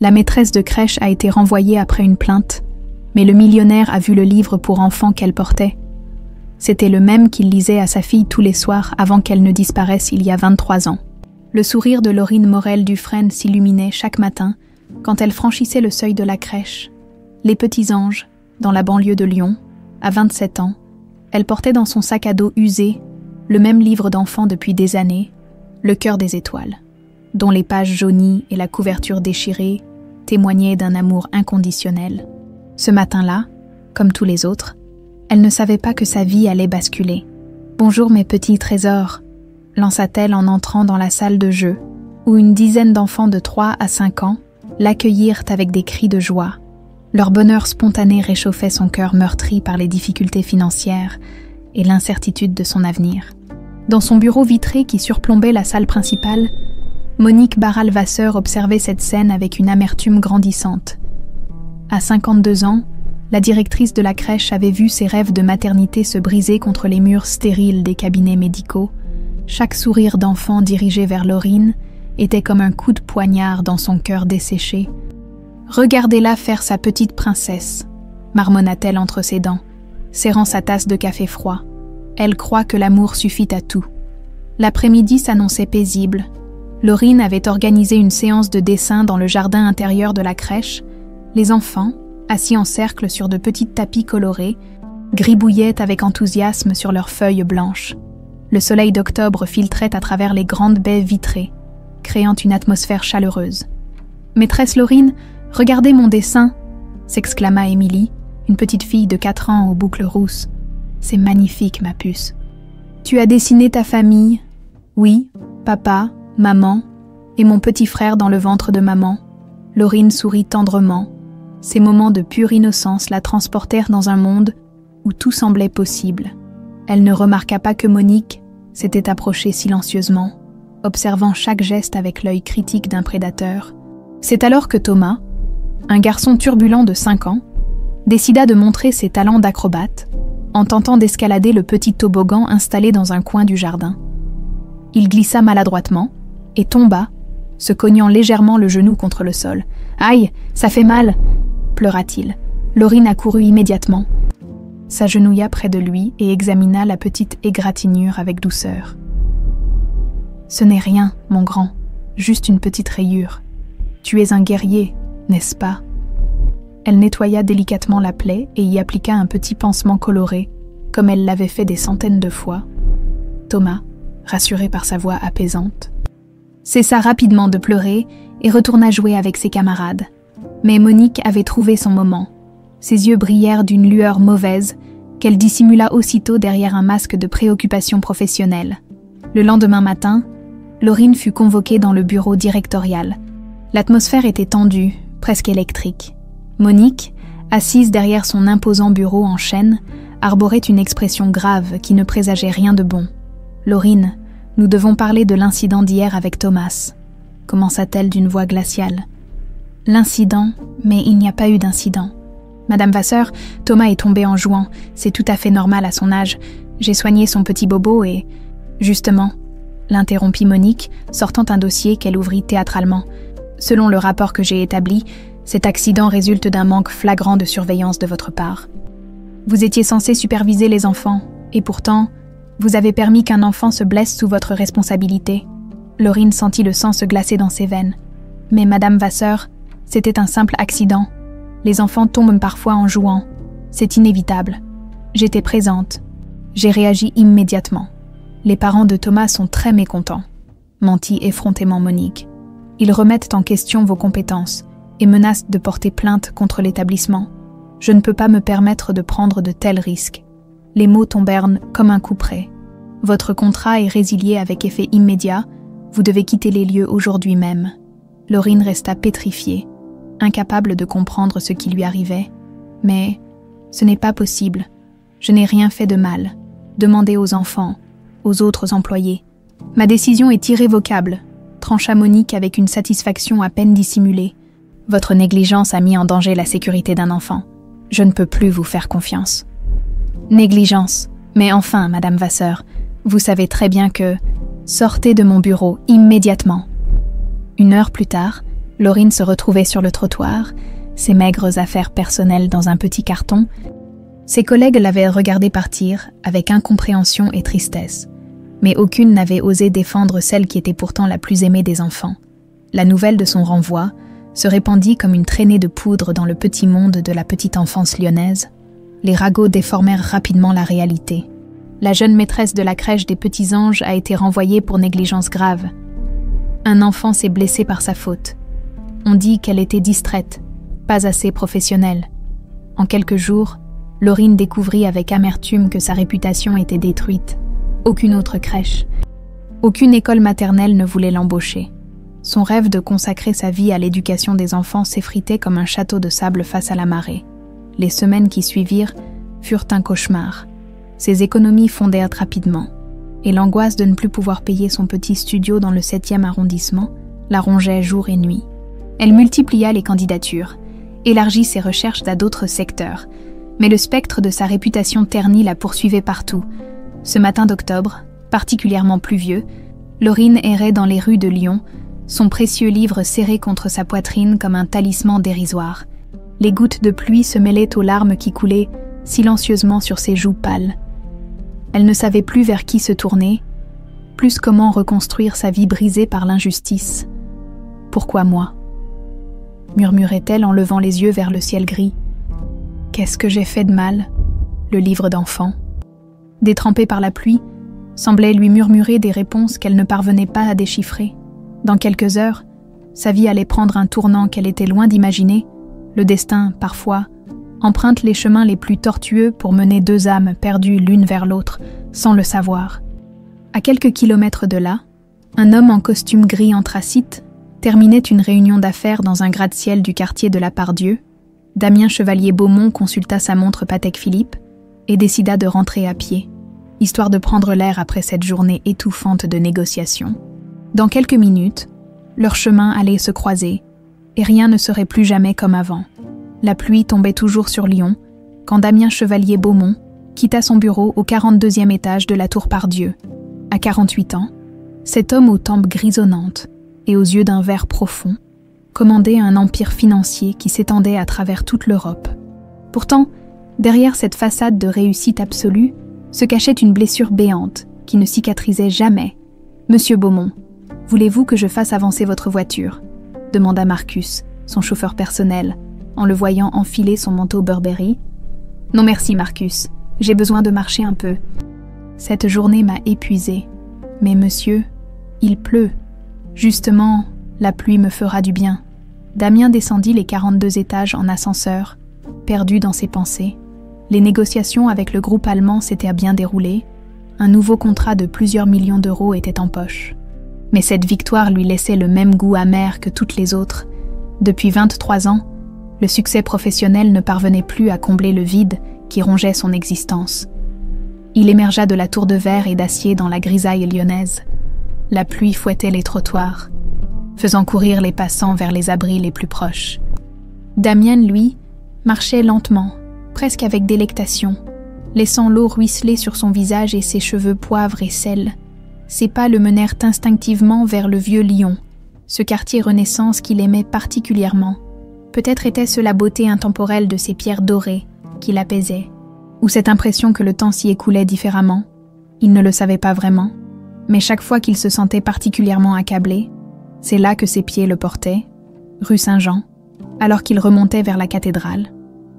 La maîtresse de crèche a été renvoyée après une plainte, mais le millionnaire a vu le livre pour enfants qu'elle portait. C'était le même qu'il lisait à sa fille tous les soirs avant qu'elle ne disparaisse il y a 23 ans. Le sourire de Laurine Morel-Dufresne s'illuminait chaque matin quand elle franchissait le seuil de la crèche. Les Petits Anges, dans la banlieue de Lyon, à 27 ans, elle portait dans son sac à dos usé le même livre d'enfant depuis des années, Le cœur des étoiles, dont les pages jaunies et la couverture déchirée témoignaient d'un amour inconditionnel. Ce matin-là, comme tous les autres, elle ne savait pas que sa vie allait basculer. « Bonjour mes petits trésors », lança-t-elle en entrant dans la salle de jeu, où une dizaine d'enfants de 3 à 5 ans l'accueillirent avec des cris de joie. Leur bonheur spontané réchauffait son cœur meurtri par les difficultés financières et l'incertitude de son avenir. Dans son bureau vitré qui surplombait la salle principale, Monique Barral-Vasseur observait cette scène avec une amertume grandissante. À 52 ans, la directrice de la crèche avait vu ses rêves de maternité se briser contre les murs stériles des cabinets médicaux. Chaque sourire d'enfant dirigé vers Laurine était comme un coup de poignard dans son cœur desséché. « Regardez-la faire sa petite princesse », marmonna-t-elle entre ses dents, serrant sa tasse de café froid. Elle croit que l'amour suffit à tout. L'après-midi s'annonçait paisible. Laurine avait organisé une séance de dessin dans le jardin intérieur de la crèche. Les enfants, assis en cercle sur de petits tapis colorés, gribouillaient avec enthousiasme sur leurs feuilles blanches. Le soleil d'octobre filtrait à travers les grandes baies vitrées, créant une atmosphère chaleureuse. « Maîtresse Laurine, regardez mon dessin !» s'exclama Émilie, une petite fille de 4 ans aux boucles rousses. « C'est magnifique, ma puce. Tu as dessiné ta famille. Oui, papa, maman, et mon petit frère dans le ventre de maman. » Laurine sourit tendrement. Ces moments de pure innocence la transportèrent dans un monde où tout semblait possible. Elle ne remarqua pas que Monique s'était approchée silencieusement, observant chaque geste avec l'œil critique d'un prédateur. C'est alors que Thomas, un garçon turbulent de 5 ans, décida de montrer ses talents d'acrobate en tentant d'escalader le petit toboggan installé dans un coin du jardin. Il glissa maladroitement et tomba, se cognant légèrement le genou contre le sol. « Aïe, ça fait mal !» pleura-t-il. Laurine accourut immédiatement, s'agenouilla près de lui et examina la petite égratignure avec douceur. « Ce n'est rien, mon grand, juste une petite rayure. Tu es un guerrier, n'est-ce pas ?» Elle nettoya délicatement la plaie et y appliqua un petit pansement coloré, comme elle l'avait fait des centaines de fois. Thomas, rassuré par sa voix apaisante, cessa rapidement de pleurer et retourna jouer avec ses camarades. Mais Monique avait trouvé son moment. Ses yeux brillèrent d'une lueur mauvaise qu'elle dissimula aussitôt derrière un masque de préoccupation professionnelle. Le lendemain matin, Laurine fut convoquée dans le bureau directorial. L'atmosphère était tendue, presque électrique. Monique, assise derrière son imposant bureau en chêne, arborait une expression grave qui ne présageait rien de bon. « Laurine, nous devons parler de l'incident d'hier avec Thomas », commença-t-elle d'une voix glaciale. « L'incident, mais il n'y a pas eu d'incident. Madame Vasseur, Thomas est tombé en jouant, c'est tout à fait normal à son âge. J'ai soigné son petit bobo et... » « Justement, » l'interrompit Monique, sortant un dossier qu'elle ouvrit théâtralement. « Selon le rapport que j'ai établi, cet accident résulte d'un manque flagrant de surveillance de votre part. Vous étiez censé superviser les enfants, et pourtant, vous avez permis qu'un enfant se blesse sous votre responsabilité. » Laurine sentit le sang se glacer dans ses veines. « Mais Madame Vasseur, c'était un simple accident. Les enfants tombent parfois en jouant. C'est inévitable. J'étais présente. J'ai réagi immédiatement. Les parents de Thomas sont très mécontents, » mentit effrontément Monique. « Ils remettent en question vos compétences et menacent de porter plainte contre l'établissement. Je ne peux pas me permettre de prendre de tels risques. » Les mots tombèrent comme un coup près. « Votre contrat est résilié avec effet immédiat. Vous devez quitter les lieux aujourd'hui même. » Laurine resta pétrifiée, incapable de comprendre ce qui lui arrivait. « Mais ce n'est pas possible. Je n'ai rien fait de mal. Demandez aux enfants, aux autres employés. Ma décision est irrévocable, » trancha Monique avec une satisfaction à peine dissimulée. « Votre négligence a mis en danger la sécurité d'un enfant. Je ne peux plus vous faire confiance. » Négligence. Mais enfin, Madame Vasseur, vous savez très bien que... Sortez de mon bureau immédiatement. 1 heure plus tard, Laurine se retrouvait sur le trottoir, ses maigres affaires personnelles dans un petit carton. Ses collègues l'avaient regardée partir avec incompréhension et tristesse, mais aucune n'avait osé défendre celle qui était pourtant la plus aimée des enfants. La nouvelle de son renvoi se répandit comme une traînée de poudre dans le petit monde de la petite enfance lyonnaise. Les ragots déformèrent rapidement la réalité. La jeune maîtresse de la crèche des Petits Anges a été renvoyée pour négligence grave. Un enfant s'est blessé par sa faute. On dit qu'elle était distraite, pas assez professionnelle. En quelques jours, Laurine découvrit avec amertume que sa réputation était détruite. Aucune autre crèche, aucune école maternelle ne voulait l'embaucher. Son rêve de consacrer sa vie à l'éducation des enfants s'effritait comme un château de sable face à la marée. Les semaines qui suivirent furent un cauchemar. Ses économies fondèrent rapidement, et l'angoisse de ne plus pouvoir payer son petit studio dans le 7e arrondissement la rongeait jour et nuit. Elle multiplia les candidatures, élargit ses recherches à d'autres secteurs, mais le spectre de sa réputation ternie la poursuivait partout. Ce matin d'octobre, particulièrement pluvieux, Laurine errait dans les rues de Lyon, son précieux livre serré contre sa poitrine comme un talisman dérisoire. Les gouttes de pluie se mêlaient aux larmes qui coulaient silencieusement sur ses joues pâles. Elle ne savait plus vers qui se tourner, plus comment reconstruire sa vie brisée par l'injustice. « Pourquoi moi ?» murmurait-elle en levant les yeux vers le ciel gris. « Qu'est-ce que j'ai fait de mal ?» Le livre d'enfant, détrempé par la pluie, semblait lui murmurer des réponses qu'elle ne parvenait pas à déchiffrer. Dans quelques heures, sa vie allait prendre un tournant qu'elle était loin d'imaginer. Le destin, parfois, emprunte les chemins les plus tortueux pour mener deux âmes perdues l'une vers l'autre, sans le savoir. À quelques kilomètres de là, un homme en costume gris anthracite terminait une réunion d'affaires dans un gratte-ciel du quartier de la Part-Dieu. Damien Chevalier-Beaumont consulta sa montre Patek Philippe et décida de rentrer à pied, histoire de prendre l'air après cette journée étouffante de négociations. Dans quelques minutes, leurs chemins allaient se croiser, et rien ne serait plus jamais comme avant. La pluie tombait toujours sur Lyon, quand Damien Chevalier-Beaumont quitta son bureau au 42e étage de la tour Part-Dieu. À 48 ans, cet homme aux tempes grisonnantes et aux yeux d'un vert profond commandait un empire financier qui s'étendait à travers toute l'Europe. Pourtant, derrière cette façade de réussite absolue, se cachait une blessure béante qui ne cicatrisait jamais. « Monsieur Beaumont, voulez-vous que je fasse avancer votre voiture ?» demanda Marcus, son chauffeur personnel, en le voyant enfiler son manteau Burberry. « Non merci Marcus, j'ai besoin de marcher un peu. Cette journée m'a épuisée. Mais monsieur, il pleut. Justement, la pluie me fera du bien. » Damien descendit les 42 étages en ascenseur, perdu dans ses pensées. Les négociations avec le groupe allemand s'étaient bien déroulées. Un nouveau contrat de plusieurs millions d'euros était en poche. Mais cette victoire lui laissait le même goût amer que toutes les autres. Depuis 23 ans, le succès professionnel ne parvenait plus à combler le vide qui rongeait son existence. Il émergea de la tour de verre et d'acier dans la grisaille lyonnaise. La pluie fouettait les trottoirs, faisant courir les passants vers les abris les plus proches. Damien, lui, marchait lentement, presque avec délectation, laissant l'eau ruisseler sur son visage et ses cheveux poivre et sel. Ses pas le menèrent instinctivement vers le vieux Lyon, ce quartier Renaissance qu'il aimait particulièrement. Peut-être était-ce la beauté intemporelle de ses pierres dorées qui l'apaisaient, ou cette impression que le temps s'y écoulait différemment. Il ne le savait pas vraiment, mais chaque fois qu'il se sentait particulièrement accablé, c'est là que ses pieds le portaient, rue Saint-Jean, alors qu'il remontait vers la cathédrale.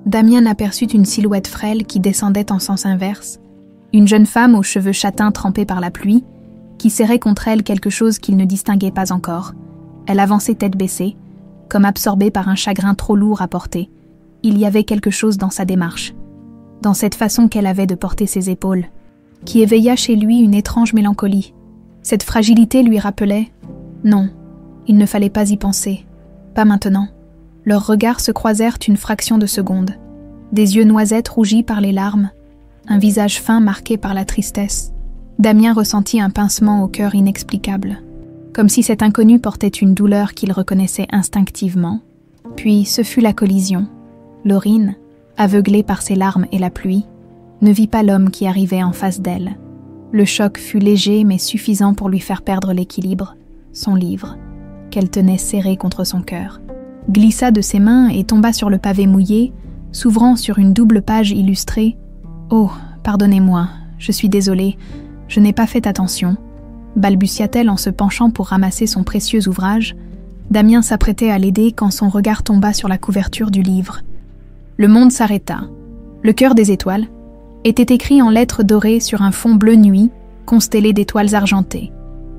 Damien aperçut une silhouette frêle qui descendait en sens inverse, une jeune femme aux cheveux châtains trempés par la pluie, qui serrait contre elle quelque chose qu'il ne distinguait pas encore. Elle avançait tête baissée, comme absorbée par un chagrin trop lourd à porter. Il y avait quelque chose dans sa démarche, dans cette façon qu'elle avait de porter ses épaules, qui éveilla chez lui une étrange mélancolie. Cette fragilité lui rappelait « Non, il ne fallait pas y penser, pas maintenant ». Leurs regards se croisèrent une fraction de seconde. Des yeux noisettes rougis par les larmes, un visage fin marqué par la tristesse. Damien ressentit un pincement au cœur inexplicable, comme si cet inconnu portait une douleur qu'il reconnaissait instinctivement. Puis ce fut la collision. Laurine, aveuglée par ses larmes et la pluie, ne vit pas l'homme qui arrivait en face d'elle. Le choc fut léger mais suffisant pour lui faire perdre l'équilibre, son livre. qu'elle tenait serré contre son cœur, glissa de ses mains et tomba sur le pavé mouillé, s'ouvrant sur une double page illustrée. « Oh, pardonnez-moi, je suis désolée, je n'ai pas fait attention », balbutia-t-elle en se penchant pour ramasser son précieux ouvrage. Damien s'apprêtait à l'aider quand son regard tomba sur la couverture du livre. Le monde s'arrêta. Le cœur des étoiles était écrit en lettres dorées sur un fond bleu nuit, constellé d'étoiles argentées.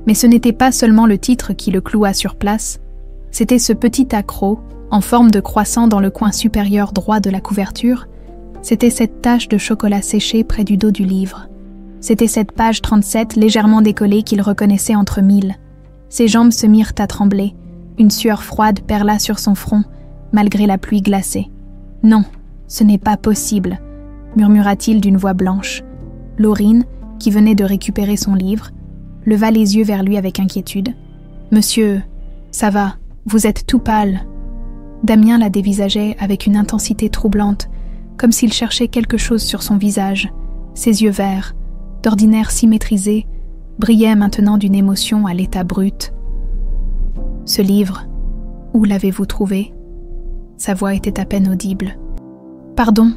Mais ce n'était pas seulement le titre qui le cloua sur place, c'était ce petit accroc, en forme de croissant dans le coin supérieur droit de la couverture, c'était cette tache de chocolat séché près du dos du livre. C'était cette page 37 légèrement décollée qu'il reconnaissait entre mille. Ses jambes se mirent à trembler, une sueur froide perla sur son front, malgré la pluie glacée. « Non, ce n'est pas possible », murmura-t-il d'une voix blanche. Laurine, qui venait de récupérer son livre, leva les yeux vers lui avec inquiétude. « Monsieur, ça va, vous êtes tout pâle. » Damien la dévisageait avec une intensité troublante, comme s'il cherchait quelque chose sur son visage. Ses yeux verts, d'ordinaire si maîtrisés, brillaient maintenant d'une émotion à l'état brut. « Ce livre, où l'avez-vous trouvé ?» Sa voix était à peine audible. « Pardon,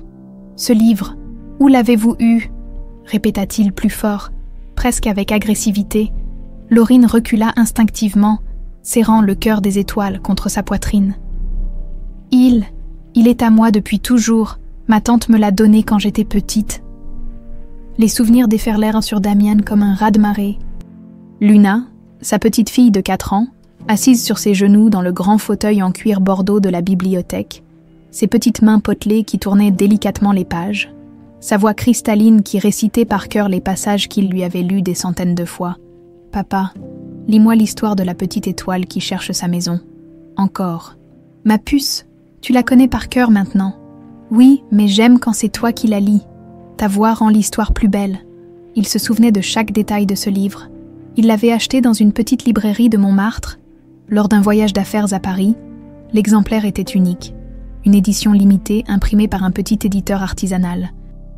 ce livre, où l'avez-vous eu ?» répéta-t-il plus fort, presque avec agressivité. Laurine recula instinctivement, serrant le cœur des étoiles contre sa poitrine. « Il est à moi depuis toujours. Ma tante me l'a donné quand j'étais petite. » Les souvenirs déferlèrent sur Damien comme un raz-de-marée. Luna, sa petite fille de 4 ans, assise sur ses genoux dans le grand fauteuil en cuir bordeaux de la bibliothèque, ses petites mains potelées qui tournaient délicatement les pages, sa voix cristalline qui récitait par cœur les passages qu'il lui avait lus des centaines de fois. « Papa, lis-moi l'histoire de la petite étoile qui cherche sa maison. Encore. Ma puce, tu la connais par cœur maintenant. Oui, mais j'aime quand c'est toi qui la lis. Ta voix rend l'histoire plus belle. » Il se souvenait de chaque détail de ce livre. Il l'avait acheté dans une petite librairie de Montmartre. Lors d'un voyage d'affaires à Paris, l'exemplaire était unique. Une édition limitée imprimée par un petit éditeur artisanal.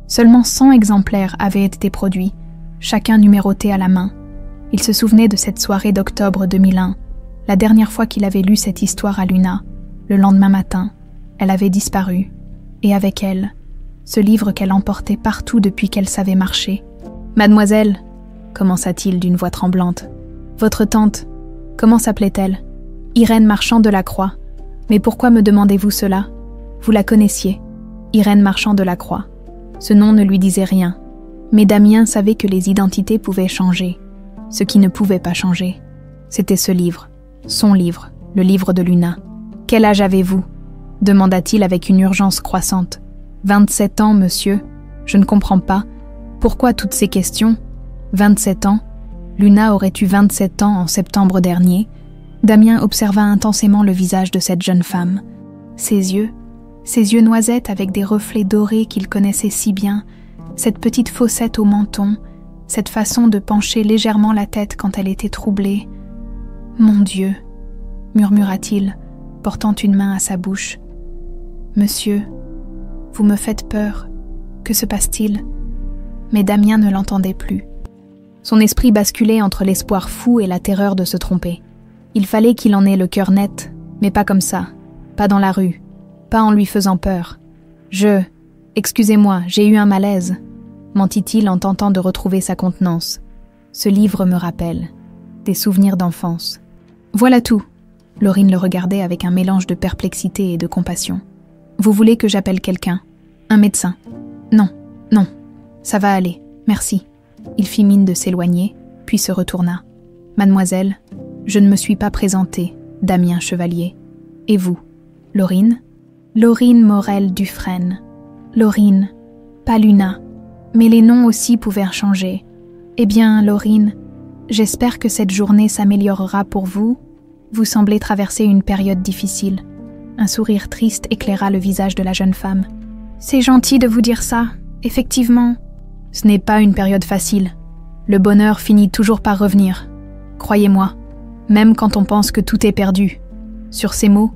Seulement 100 exemplaires avaient été produits, chacun numéroté à la main. Il se souvenait de cette soirée d'octobre 2001, la dernière fois qu'il avait lu cette histoire à Luna. Le lendemain matin, elle avait disparu, et avec elle, ce livre qu'elle emportait partout depuis qu'elle savait marcher. « Mademoiselle, » commença-t-il d'une voix tremblante, « votre tante, comment s'appelait-elle ? Irène Marchand de la Croix. Mais pourquoi me demandez-vous cela ? Vous la connaissiez, Irène Marchand de la Croix. » Ce nom ne lui disait rien, mais Damien savait que les identités pouvaient changer. Ce qui ne pouvait pas changer, c'était ce livre, son livre, le livre de Luna. « Quel âge avez-vous » demanda-t-il avec une urgence croissante. « 27 ans, monsieur. Je ne comprends pas. Pourquoi toutes ces questions ? 27 ans. Luna aurait eu 27 ans en septembre dernier. » Damien observa intensément le visage de cette jeune femme. Ses yeux noisettes avec des reflets dorés qu'il connaissait si bien, cette petite fossette au menton, cette façon de pencher légèrement la tête quand elle était troublée. « Mon Dieu !» murmura-t-il, portant une main à sa bouche. « Monsieur, vous me faites peur. Que se passe-t-il » Mais Damien ne l'entendait plus. Son esprit basculait entre l'espoir fou et la terreur de se tromper. Il fallait qu'il en ait le cœur net, mais pas comme ça, pas dans la rue, pas en lui faisant peur. « Excusez-moi, j'ai eu un malaise », mentit-il en tentant de retrouver sa contenance. « Ce livre me rappelle des souvenirs d'enfance. » Voilà tout. Laurine le regardait avec un mélange de perplexité et de compassion. « Vous voulez que j'appelle quelqu'un ? Un médecin ? Non, ça va aller, merci. » Il fit mine de s'éloigner, puis se retourna. « Mademoiselle, je ne me suis pas présenté, Damien Chevalier. Et vous, Laurine ? » Laurine Morel Dufresne. Laurine, pas Luna. Mais les noms aussi pouvaient changer. Eh bien, Laurine, j'espère que cette journée s'améliorera pour vous. Vous semblez traverser une période difficile. Un sourire triste éclaira le visage de la jeune femme. C'est gentil de vous dire ça, effectivement. Ce n'est pas une période facile. Le bonheur finit toujours par revenir. Croyez-moi, même quand on pense que tout est perdu. Sur ces mots,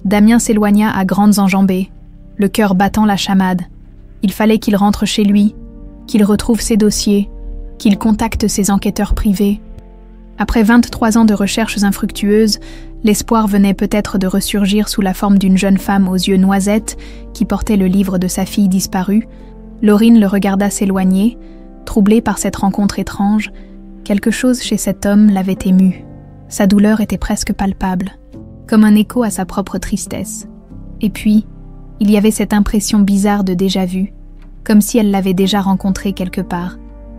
Damien s'éloigna à grandes enjambées, le cœur battant la chamade. Il fallait qu'il rentre chez lui, qu'il retrouve ses dossiers, qu'il contacte ses enquêteurs privés. Après 23 ans de recherches infructueuses, l'espoir venait peut-être de ressurgir sous la forme d'une jeune femme aux yeux noisettes qui portait le livre de sa fille disparue. Laurine le regarda s'éloigner, troublée par cette rencontre étrange. Quelque chose chez cet homme l'avait émue. Sa douleur était presque palpable, comme un écho à sa propre tristesse. Et puis, il y avait cette impression bizarre de déjà-vu, comme si elle l'avait déjà rencontré quelque part.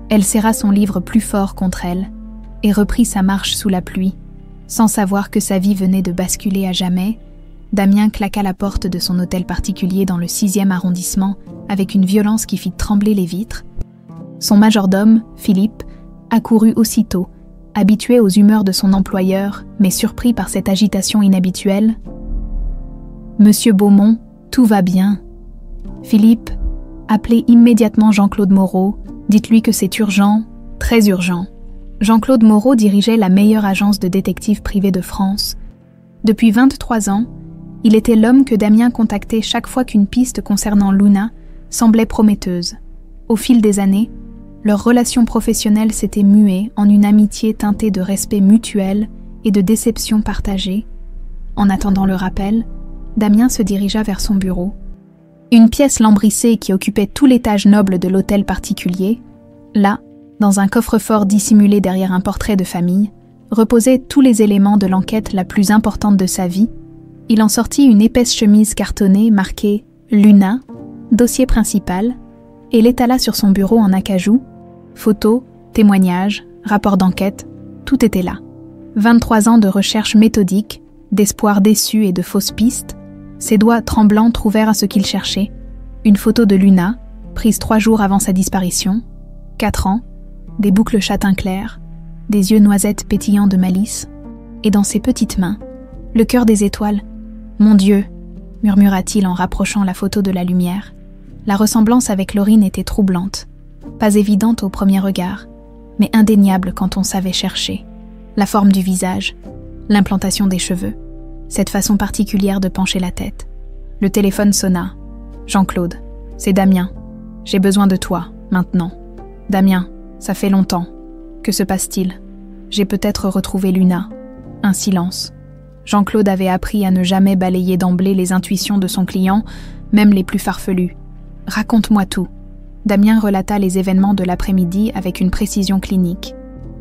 Elle serra son livre plus fort contre elle et reprit sa marche sous la pluie. Sans savoir que sa vie venait de basculer à jamais, Damien claqua la porte de son hôtel particulier dans le 6e arrondissement avec une violence qui fit trembler les vitres. Son majordome, Philippe, accourut aussitôt, habitué aux humeurs de son employeur, mais surpris par cette agitation inhabituelle. « Monsieur Beaumont, tout va bien. » Philippe, appelez immédiatement Jean-Claude Moreau, dites-lui que c'est urgent, très urgent. Jean-Claude Moreau dirigeait la meilleure agence de détectives privés de France. Depuis 23 ans, il était l'homme que Damien contactait chaque fois qu'une piste concernant Luna semblait prometteuse. Au fil des années, leur relation professionnelle s'était muée en une amitié teintée de respect mutuel et de déception partagée. En attendant le rappel, Damien se dirigea vers son bureau. Une pièce lambrissée qui occupait tout l'étage noble de l'hôtel particulier, là, dans un coffre-fort dissimulé derrière un portrait de famille, reposaient tous les éléments de l'enquête la plus importante de sa vie. Il en sortit une épaisse chemise cartonnée marquée « Luna », dossier principal, et l'étala sur son bureau en acajou. Photos, témoignages, rapports d'enquête, tout était là. 23 ans de recherche méthodique, d'espoir déçu et de fausses pistes. Ses doigts tremblants trouvèrent à ce qu'il cherchait. Une photo de Luna, prise 3 jours avant sa disparition. 4 ans, des boucles châtain clair, des yeux noisettes pétillants de malice. Et dans ses petites mains, le cœur des étoiles. « Mon Dieu !» murmura-t-il en rapprochant la photo de la lumière. La ressemblance avec Laurine était troublante. Pas évidente au premier regard, mais indéniable quand on savait chercher. La forme du visage, l'implantation des cheveux, cette façon particulière de pencher la tête. Le téléphone sonna. « Jean-Claude, c'est Damien. J'ai besoin de toi, maintenant. »« Damien, ça fait longtemps. Que se passe-t-il ? J'ai peut-être retrouvé Luna. » Un silence. Jean-Claude avait appris à ne jamais balayer d'emblée les intuitions de son client, même les plus farfelues. « Raconte-moi tout. » Damien relata les événements de l'après-midi avec une précision clinique.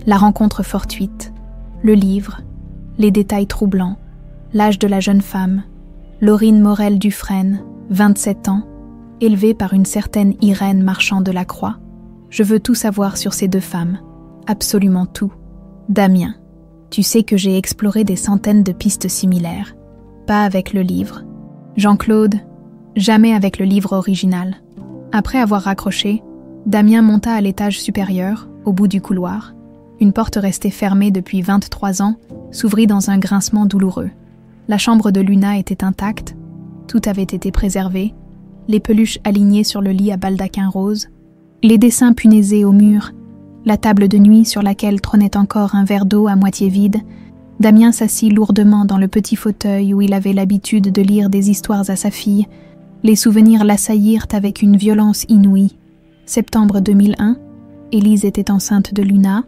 La rencontre fortuite, le livre, les détails troublants, l'âge de la jeune femme, Laurine Morel Dufresne, 27 ans, élevée par une certaine Irène Marchand de la Croix. Je veux tout savoir sur ces 2 femmes, absolument tout. Damien, tu sais que j'ai exploré des centaines de pistes similaires, pas avec le livre. Jean-Claude, jamais avec le livre original. Après avoir raccroché, Damien monta à l'étage supérieur, au bout du couloir. Une porte restée fermée depuis 23 ans s'ouvrit dans un grincement douloureux. La chambre de Luna était intacte, tout avait été préservé, les peluches alignées sur le lit à baldaquin rose, les dessins punaisés au mur, la table de nuit sur laquelle trônait encore un verre d'eau à moitié vide. Damien s'assit lourdement dans le petit fauteuil où il avait l'habitude de lire des histoires à sa fille. Les souvenirs l'assaillirent avec une violence inouïe. Septembre 2001, Élise était enceinte de Luna.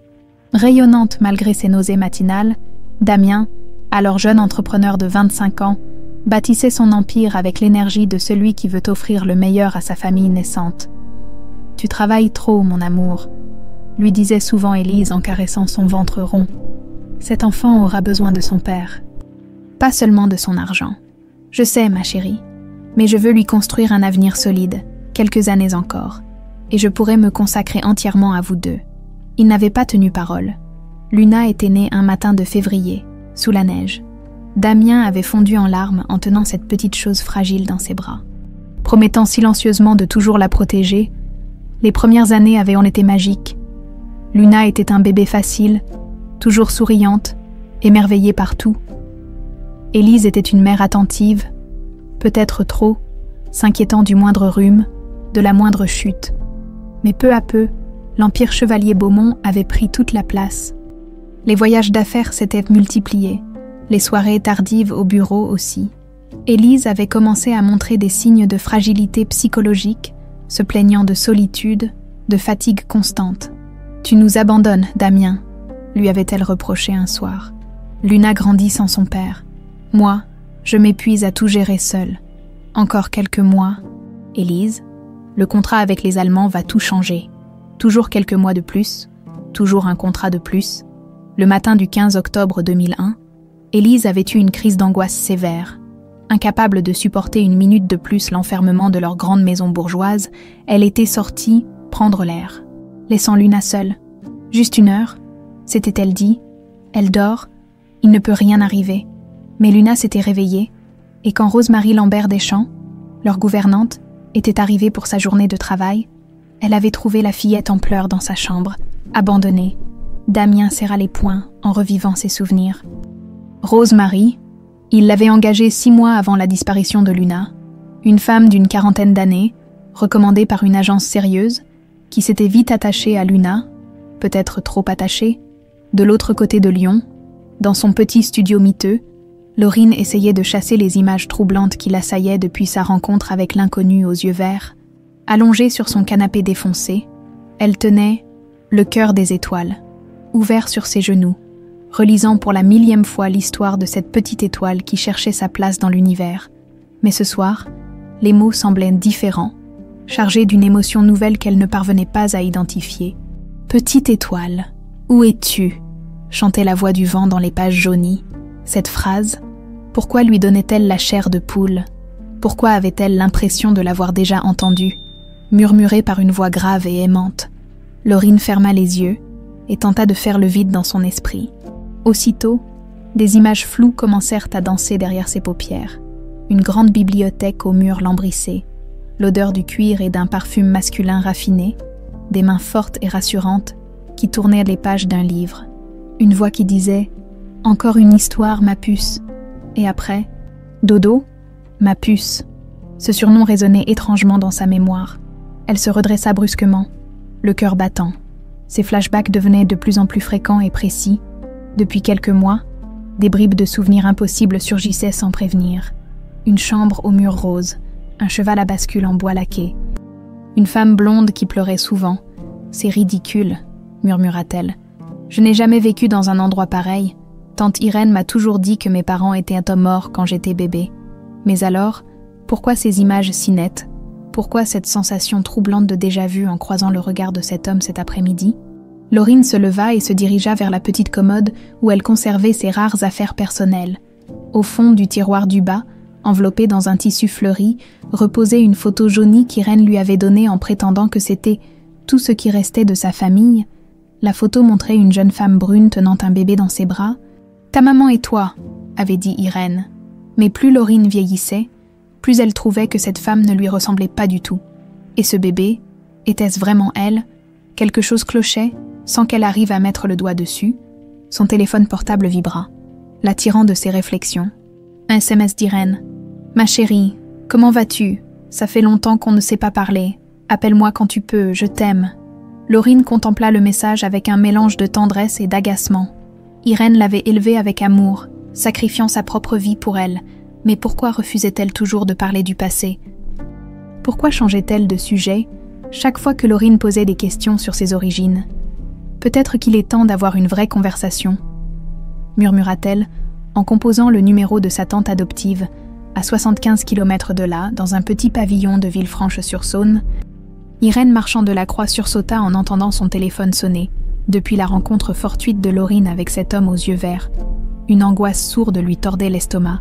Rayonnante malgré ses nausées matinales, Damien, alors jeune entrepreneur de 25 ans, bâtissait son empire avec l'énergie de celui qui veut offrir le meilleur à sa famille naissante. « Tu travailles trop, mon amour », lui disait souvent Élise en caressant son ventre rond. « Cet enfant aura besoin de son père. Pas seulement de son argent. Je sais, ma chérie. Mais je veux lui construire un avenir solide, quelques années encore, et je pourrais me consacrer entièrement à vous 2. » Il n'avait pas tenu parole. Luna était née un matin de février, sous la neige. Damien avait fondu en larmes en tenant cette petite chose fragile dans ses bras. Promettant silencieusement de toujours la protéger, les premières années avaient en été magiques. Luna était un bébé facile, toujours souriante, émerveillée par tout. Élise était une mère attentive, peut-être trop, s'inquiétant du moindre rhume, de la moindre chute. Mais peu à peu, l'empire chevalier Beaumont avait pris toute la place. Les voyages d'affaires s'étaient multipliés, les soirées tardives au bureau aussi. Élise avait commencé à montrer des signes de fragilité psychologique, se plaignant de solitude, de fatigue constante. « Tu nous abandonnes, Damien. lui avait-elle reproché un soir. Luna grandit sans son père. Moi, je m'épuise à tout gérer seule. Encore quelques mois. Élise, le contrat avec les Allemands va tout changer. Toujours quelques mois de plus, toujours un contrat de plus. Le matin du 15 octobre 2001, Élise avait eu une crise d'angoisse sévère. Incapable de supporter une minute de plus l'enfermement de leur grande maison bourgeoise, elle était sortie prendre l'air, laissant Luna seule. Juste 1 heure, s'était-elle dit. Elle dort, il ne peut rien arriver. Mais Luna s'était réveillée, et quand Rosemarie Lambert Deschamps, leur gouvernante, était arrivée pour sa journée de travail, elle avait trouvé la fillette en pleurs dans sa chambre, abandonnée. Damien serra les poings en revivant ses souvenirs. Rosemarie, il l'avait engagée 6 mois avant la disparition de Luna, une femme d'une 40aine d'années, recommandée par une agence sérieuse, qui s'était vite attachée à Luna, peut-être trop attachée. De l'autre côté de Lyon, dans son petit studio miteux, Laurine essayait de chasser les images troublantes qui l'assaillaient depuis sa rencontre avec l'inconnu aux yeux verts. Allongée sur son canapé défoncé, elle tenait Le cœur des étoiles, ouvert sur ses genoux, relisant pour la 1000e fois l'histoire de cette petite étoile qui cherchait sa place dans l'univers. Mais ce soir, les mots semblaient différents, chargés d'une émotion nouvelle qu'elle ne parvenait pas à identifier. « Petite étoile, où es-tu » chantait la voix du vent dans les pages jaunies. Cette phrase, pourquoi lui donnait-elle la chair de poule? Pourquoi avait-elle l'impression de l'avoir déjà entendue, murmurée par une voix grave et aimante? Laurine ferma les yeux et tenta de faire le vide dans son esprit. Aussitôt, des images floues commencèrent à danser derrière ses paupières. Une grande bibliothèque aux murs lambrissés, l'odeur du cuir et d'un parfum masculin raffiné, des mains fortes et rassurantes qui tournaient les pages d'un livre. Une voix qui disait « Encore une histoire, ma puce ». Et après « Dodo, ma puce ». Ce surnom résonnait étrangement dans sa mémoire. Elle se redressa brusquement, le cœur battant. Ses flashbacks devenaient de plus en plus fréquents et précis. Depuis quelques mois, des bribes de souvenirs impossibles surgissaient sans prévenir. Une chambre aux murs roses, un cheval à bascule en bois laqué. Une femme blonde qui pleurait souvent. « C'est ridicule », murmura-t-elle. « Je n'ai jamais vécu dans un endroit pareil. Tante Irène m'a toujours dit que mes parents étaient un homme mort quand j'étais bébé. Mais alors, pourquoi ces images si nettes? Pourquoi cette sensation troublante de déjà-vu en croisant le regard de cet homme cet après-midi ?» Laurine se leva et se dirigea vers la petite commode où elle conservait ses rares affaires personnelles. Au fond du tiroir du bas, enveloppée dans un tissu fleuri, reposait une photo jaunie qu'Irène lui avait donnée en prétendant que c'était tout ce qui restait de sa famille. La photo montrait une jeune femme brune tenant un bébé dans ses bras. « Ta maman et toi », avait dit Irène. Mais plus Laurine vieillissait, plus elle trouvait que cette femme ne lui ressemblait pas du tout. Et ce bébé, était-ce vraiment elle? Quelque chose clochait, sans qu'elle arrive à mettre le doigt dessus. Son téléphone portable vibra, l'attirant de ses réflexions. Un SMS d'Irène. « Ma chérie, comment vas-tu? Ça fait longtemps qu'on ne s'est pas parlé. Appelle-moi quand tu peux, je t'aime. » Laurine contempla le message avec un mélange de tendresse et d'agacement. Irène l'avait élevée avec amour, sacrifiant sa propre vie pour elle. Mais pourquoi refusait-elle toujours de parler du passé? Pourquoi changeait-elle de sujet chaque fois que Laurine posait des questions sur ses origines? Peut-être qu'il est temps d'avoir une vraie conversation, murmura-t-elle en composant le numéro de sa tante adoptive, à 75 km de là, dans un petit pavillon de Villefranche-sur-Saône. Irène Marchand-Delacroix sursauta en entendant son téléphone sonner, depuis la rencontre fortuite de Laurine avec cet homme aux yeux verts. Une angoisse sourde lui tordait l'estomac.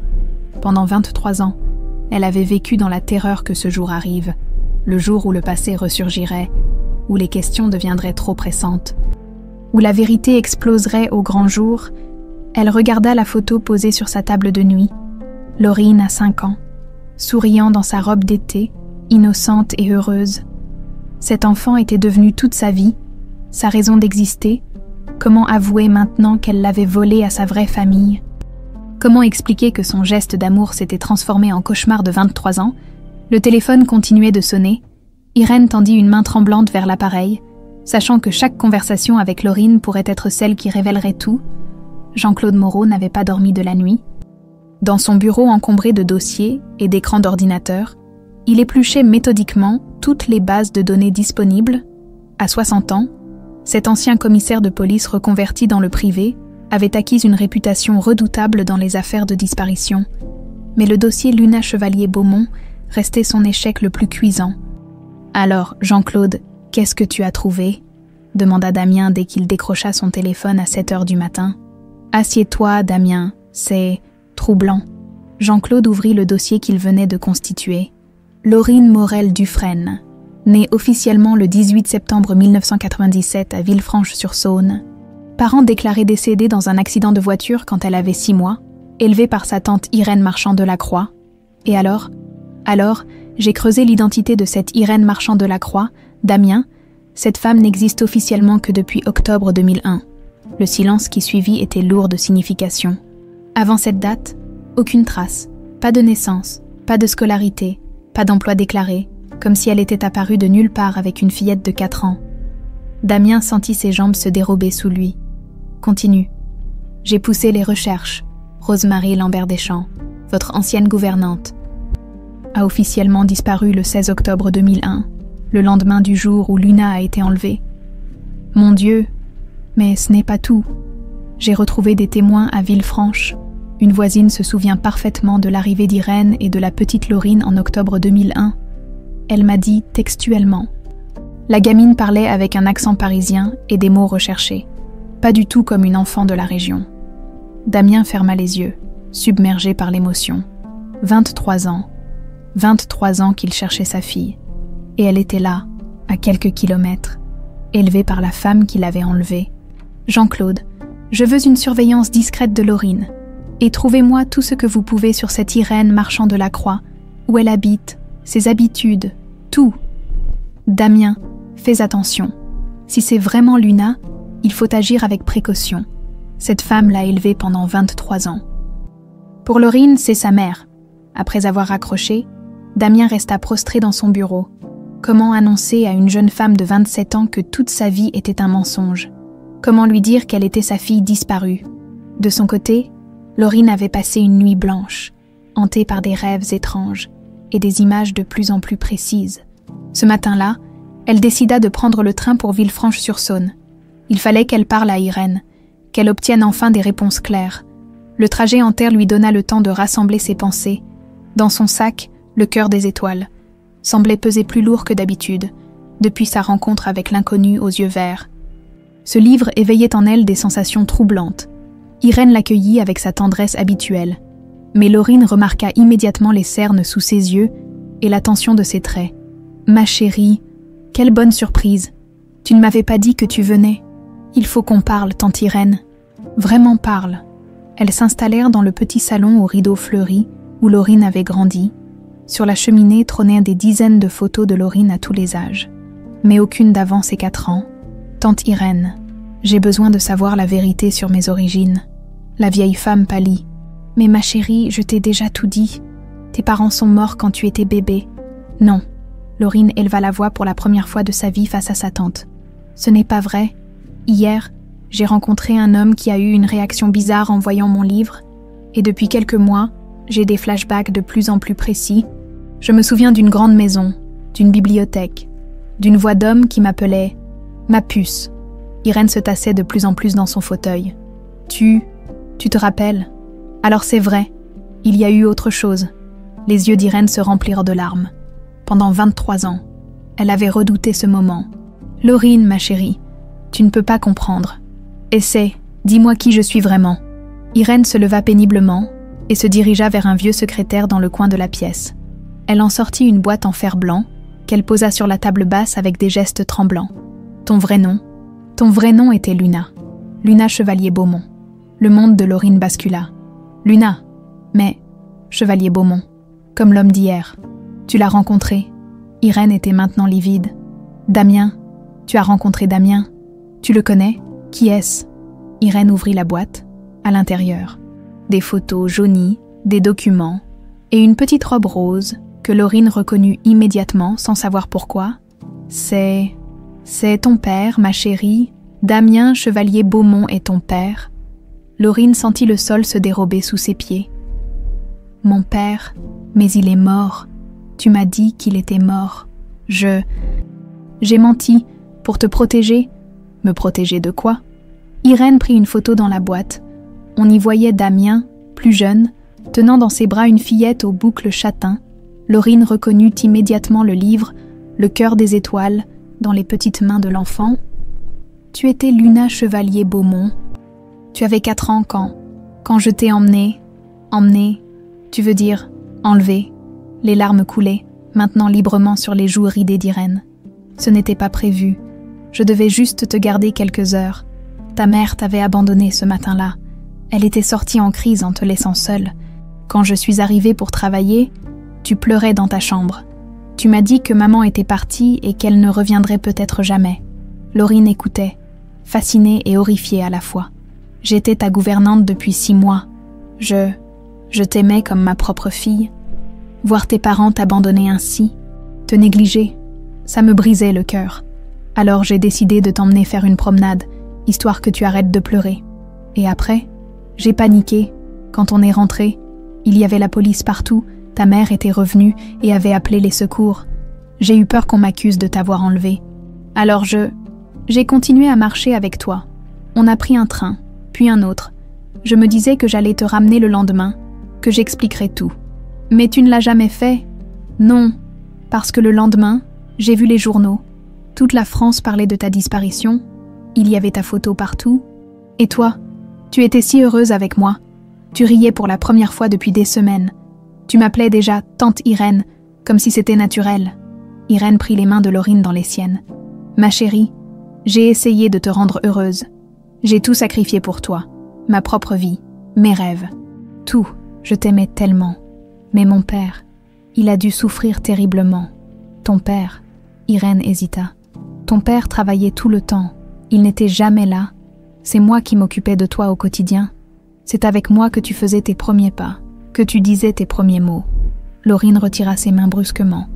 Pendant 23 ans, elle avait vécu dans la terreur que ce jour arrive, le jour où le passé ressurgirait, où les questions deviendraient trop pressantes, où la vérité exploserait au grand jour. Elle regarda la photo posée sur sa table de nuit. Laurine à 5 ans, souriant dans sa robe d'été, innocente et heureuse. Cet enfant était devenu toute sa vie, sa raison d'exister. Comment avouer maintenant qu'elle l'avait volé à sa vraie famille? Comment expliquer que son geste d'amour s'était transformé en cauchemar de 23 ans? Le téléphone continuait de sonner. Irène tendit une main tremblante vers l'appareil, sachant que chaque conversation avec Laurine pourrait être celle qui révélerait tout. Jean-Claude Moreau n'avait pas dormi de la nuit. Dans son bureau encombré de dossiers et d'écrans d'ordinateur, il épluchait méthodiquement toutes les bases de données disponibles. À 60 ans, Cet ancien commissaire de police reconverti dans le privé avait acquis une réputation redoutable dans les affaires de disparition, mais le dossier Luna Chevalier-Beaumont restait son échec le plus cuisant. « Alors, Jean-Claude, qu'est-ce que tu as trouvé ?» demanda Damien dès qu'il décrocha son téléphone à 7 heures du matin. « Assieds-toi, Damien, c'est troublant. » Jean-Claude ouvrit le dossier qu'il venait de constituer. Laurine Morel Dufresne, née officiellement le 18 septembre 1997 à Villefranche-sur-Saône, parents déclarés décédés dans un accident de voiture quand elle avait 6 mois, élevée par sa tante Irène Marchand de la Croix. Et alors, j'ai creusé l'identité de cette Irène Marchand de la Croix, Damien. Cette femme n'existe officiellement que depuis octobre 2001. Le silence qui suivit était lourd de signification. Avant cette date, aucune trace, pas de naissance, pas de scolarité, pas d'emploi déclaré, comme si elle était apparue de nulle part avec une fillette de 4 ans. Damien sentit ses jambes se dérober sous lui. Continue. J'ai poussé les recherches. Rosemarie Lambert-Deschamps, votre ancienne gouvernante, a officiellement disparu le 16 octobre 2001, le lendemain du jour où Luna a été enlevée. Mon Dieu, mais ce n'est pas tout. J'ai retrouvé des témoins à Villefranche. Une voisine se souvient parfaitement de l'arrivée d'Irène et de la petite Laurine en octobre 2001. Elle m'a dit textuellement. La gamine parlait avec un accent parisien et des mots recherchés, pas du tout comme une enfant de la région. Damien ferma les yeux, submergé par l'émotion. 23 ans. 23 ans qu'il cherchait sa fille. Et elle était là, à quelques kilomètres, élevée par la femme qui l'avait enlevée. Jean-Claude, je veux une surveillance discrète de Laurine. Et trouvez-moi tout ce que vous pouvez sur cette Irène Marchand de la Croix, où elle habite, ses habitudes, tout. Damien, fais attention. Si c'est vraiment Luna, il faut agir avec précaution. Cette femme l'a élevée pendant 23 ans. Pour Laurine, c'est sa mère. Après avoir raccroché, Damien resta prostré dans son bureau. Comment annoncer à une jeune femme de 27 ans que toute sa vie était un mensonge? Comment lui dire qu'elle était sa fille disparue? De son côté, Laurine avait passé une nuit blanche, hantée par des rêves étranges et des images de plus en plus précises. Ce matin-là, elle décida de prendre le train pour Villefranche-sur-Saône. Il fallait qu'elle parle à Irène, qu'elle obtienne enfin des réponses claires. Le trajet en terre lui donna le temps de rassembler ses pensées. Dans son sac, le cœur des étoiles semblait peser plus lourd que d'habitude, depuis sa rencontre avec l'inconnu aux yeux verts. Ce livre éveillait en elle des sensations troublantes. Irène l'accueillit avec sa tendresse habituelle, mais Laurine remarqua immédiatement les cernes sous ses yeux et la tension de ses traits. « Ma chérie, quelle bonne surprise! Tu ne m'avais pas dit que tu venais. Il faut qu'on parle, tante Irène. Vraiment parle. » Elles s'installèrent dans le petit salon aux rideaux fleuris où Laurine avait grandi. Sur la cheminée trônaient des dizaines de photos de Laurine à tous les âges, mais aucune d'avant ses 4 ans. « Tante Irène, j'ai besoin de savoir la vérité sur mes origines. » La vieille femme pâlit. « Mais ma chérie, je t'ai déjà tout dit. Tes parents sont morts quand tu étais bébé. » « Non. » Laurine éleva la voix pour la première fois de sa vie face à sa tante. « Ce n'est pas vrai. Hier, j'ai rencontré un homme qui a eu une réaction bizarre en voyant mon livre, et depuis quelques mois, j'ai des flashbacks de plus en plus précis. Je me souviens d'une grande maison, d'une bibliothèque, d'une voix d'homme qui m'appelait « ma puce ». Irène se tassait de plus en plus dans son fauteuil. « Tu te rappelles? Alors c'est vrai, il y a eu autre chose. » Les yeux d'Irène se remplirent de larmes. Pendant 23 ans, elle avait redouté ce moment. « Laurine, ma chérie, tu ne peux pas comprendre. Essaie, dis-moi qui je suis vraiment. » Irène se leva péniblement et se dirigea vers un vieux secrétaire dans le coin de la pièce. Elle en sortit une boîte en fer blanc qu'elle posa sur la table basse avec des gestes tremblants. « Ton vrai nom ?» Ton vrai nom était Luna. Luna Chevalier-Beaumont. Le monde de Laurine bascula. « Luna, mais Chevalier-Beaumont, comme l'homme d'hier. Tu l'as rencontré. » Irène était maintenant livide. « Damien, tu as rencontré Damien. Tu le connais? Qui est-ce » Irène ouvrit la boîte. À l'intérieur, des photos jaunies, des documents et une petite robe rose que Laurine reconnut immédiatement sans savoir pourquoi. « C'est ton père, ma chérie. Damien Chevalier-Beaumont est ton père. » Laurine sentit le sol se dérober sous ses pieds. « Mon père, mais il est mort. Tu m'as dit qu'il était mort. J'ai menti pour te protéger, Me protéger de quoi? Irène prit une photo dans la boîte. On y voyait Damien, plus jeune, tenant dans ses bras une fillette aux boucles châtain. Laurine reconnut immédiatement le livre, Le cœur des étoiles, dans les petites mains de l'enfant. Tu étais Luna Chevalier-Beaumont. Tu avais 4 ans quand je t'ai emmenée, tu veux dire enlevée. Les larmes coulaient, maintenant librement sur les joues ridées d'Irène. Ce n'était pas prévu. Je devais juste te garder quelques heures. Ta mère t'avait abandonné ce matin-là. Elle était sortie en crise en te laissant seule. Quand je suis arrivée pour travailler, tu pleurais dans ta chambre. Tu m'as dit que maman était partie et qu'elle ne reviendrait peut-être jamais. Laurine écoutait, fascinée et horrifiée à la fois. J'étais ta gouvernante depuis 6 mois. Je t'aimais comme ma propre fille. Voir tes parents t'abandonner ainsi, te négliger, ça me brisait le cœur. Alors j'ai décidé de t'emmener faire une promenade, histoire que tu arrêtes de pleurer. Et après, j'ai paniqué. Quand on est rentré, il y avait la police partout, ta mère était revenue et avait appelé les secours. J'ai eu peur qu'on m'accuse de t'avoir enlevée. Alors j'ai continué à marcher avec toi. On a pris un train, puis un autre. Je me disais que j'allais te ramener le lendemain, que j'expliquerais tout. Mais tu ne l'as jamais fait. Non, parce que le lendemain, j'ai vu les journaux. Toute la France parlait de ta disparition. Il y avait ta photo partout. Et toi, tu étais si heureuse avec moi. Tu riais pour la première fois depuis des semaines. Tu m'appelais déjà tante Irène, comme si c'était naturel. Irène prit les mains de Laurine dans les siennes. Ma chérie, j'ai essayé de te rendre heureuse. J'ai tout sacrifié pour toi. Ma propre vie, mes rêves. Tout, je t'aimais tellement. Mais mon père, il a dû souffrir terriblement. Ton père, Irène hésita. Ton père travaillait tout le temps. Il n'était jamais là. C'est moi qui m'occupais de toi au quotidien. C'est avec moi que tu faisais tes premiers pas, que tu disais tes premiers mots. Laurine retira ses mains brusquement.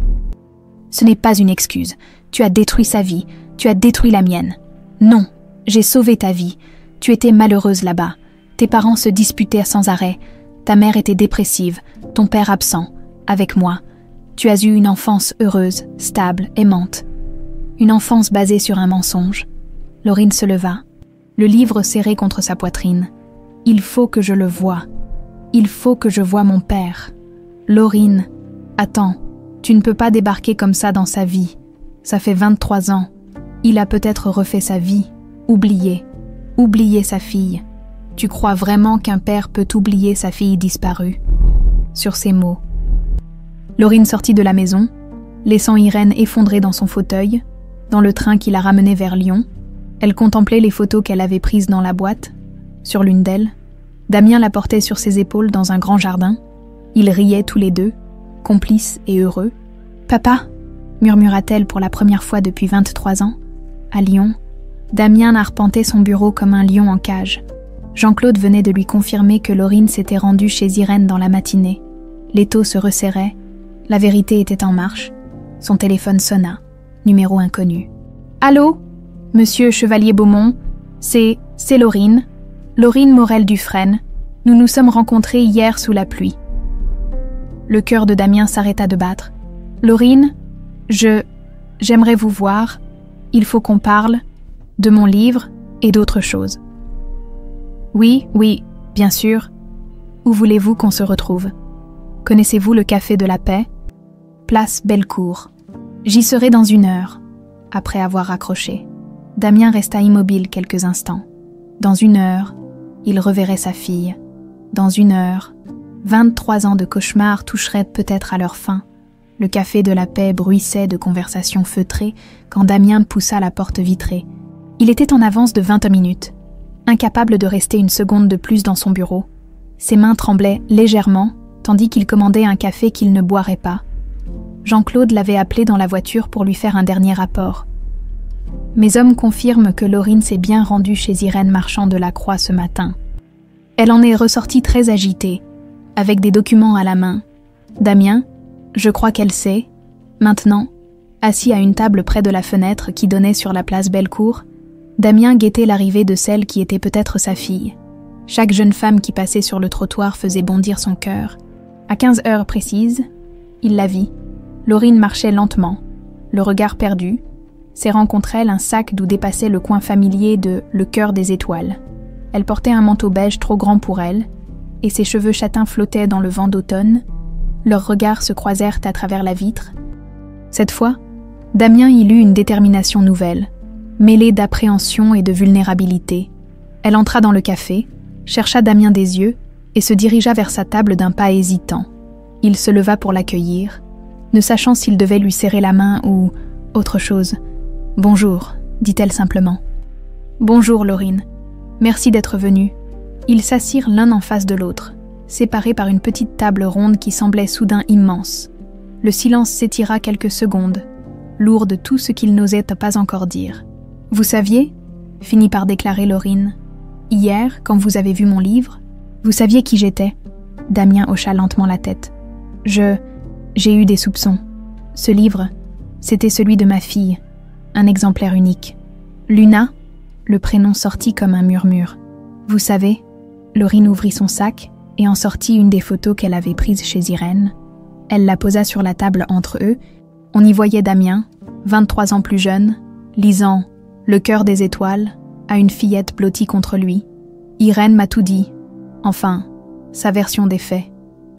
Ce n'est pas une excuse. Tu as détruit sa vie. Tu as détruit la mienne. Non, j'ai sauvé ta vie. Tu étais malheureuse là-bas. Tes parents se disputaient sans arrêt. Ta mère était dépressive, ton père absent. Avec moi, tu as eu une enfance heureuse, stable, aimante. Une enfance basée sur un mensonge. Laurine se leva, le livre serré contre sa poitrine. Il faut que je le voie. Il faut que je voie mon père. Laurine, attends, tu ne peux pas débarquer comme ça dans sa vie. Ça fait 23 ans. Il a peut-être refait sa vie. Oublié sa fille. Tu crois vraiment qu'un père peut oublier sa fille disparue? Sur ces mots, Laurine sortit de la maison, laissant Irène effondrée dans son fauteuil, dans le train qui la ramenait vers Lyon. Elle contemplait les photos qu'elle avait prises dans la boîte. Sur l'une d'elles, Damien la portait sur ses épaules dans un grand jardin. Ils riaient tous les deux, complices et heureux. « Papa » murmura-t-elle pour la première fois depuis 23 ans. À Lyon, Damien arpentait son bureau comme un lion en cage. Jean-Claude venait de lui confirmer que Laurine s'était rendue chez Irène dans la matinée. L'étau se resserrait, la vérité était en marche. Son téléphone sonna, numéro inconnu. « Allô, monsieur Chevalier-Beaumont, c'est Laurine. Laurine Morel-Dufresne. Nous nous sommes rencontrés hier sous la pluie. » Le cœur de Damien s'arrêta de battre. « Laurine, j'aimerais vous voir. Il faut qu'on parle de mon livre et d'autres choses. » Oui, bien sûr. Où voulez-vous qu'on se retrouve? Connaissez-vous le Café de la Paix? Place Bellecour. J'y serai dans 1 heure. Après avoir raccroché, Damien resta immobile quelques instants. Dans 1 heure, il reverrait sa fille. Dans 1 heure, 23 ans de cauchemar toucheraient peut-être à leur fin. Le Café de la Paix bruissait de conversations feutrées quand Damien poussa la porte vitrée. Il était en avance de 20 minutes. Incapable de rester une seconde de plus dans son bureau. Ses mains tremblaient légèrement, tandis qu'il commandait un café qu'il ne boirait pas. Jean-Claude l'avait appelé dans la voiture pour lui faire un dernier rapport. Mes hommes confirment que Laurine s'est bien rendue chez Irène Marchand de la Croix ce matin. Elle en est ressortie très agitée, avec des documents à la main. Damien, je crois qu'elle sait. Maintenant, assis à une table près de la fenêtre qui donnait sur la place Bellecour, Damien guettait l'arrivée de celle qui était peut-être sa fille. Chaque jeune femme qui passait sur le trottoir faisait bondir son cœur. À 15 heures précises, il la vit. Laurine marchait lentement, le regard perdu. serrant contre elle un sac d'où dépassait le coin familier de « Le cœur des étoiles ». Elle portait un manteau beige trop grand pour elle, et ses cheveux châtains flottaient dans le vent d'automne. Leurs regards se croisèrent à travers la vitre. Cette fois, Damien y lut une détermination nouvelle, mêlée d'appréhension et de vulnérabilité. Elle entra dans le café, chercha Damien des yeux et se dirigea vers sa table d'un pas hésitant. Il se leva pour l'accueillir, ne sachant s'il devait lui serrer la main ou autre chose. « Bonjour », dit-elle simplement. « Bonjour, Laurine. Merci d'être venue. » Ils s'assirent l'un en face de l'autre, séparés par une petite table ronde qui semblait soudain immense. Le silence s'étira quelques secondes, lourd de tout ce qu'il n'osait pas encore dire. « Vous saviez » finit par déclarer Laurine. « Hier, quand vous avez vu mon livre, vous saviez qui j'étais » Damien hocha lentement la tête. « J'ai eu des soupçons. Ce livre, c'était celui de ma fille, un exemplaire unique. Luna » le prénom sortit comme un murmure. « Vous savez » Laurine ouvrit son sac et en sortit une des photos qu'elle avait prises chez Irène. Elle la posa sur la table entre eux. On y voyait Damien, 23 ans plus jeune, lisant « Le cœur des étoiles » à une fillette blottie contre lui. Irène m'a tout dit. Enfin, sa version des faits.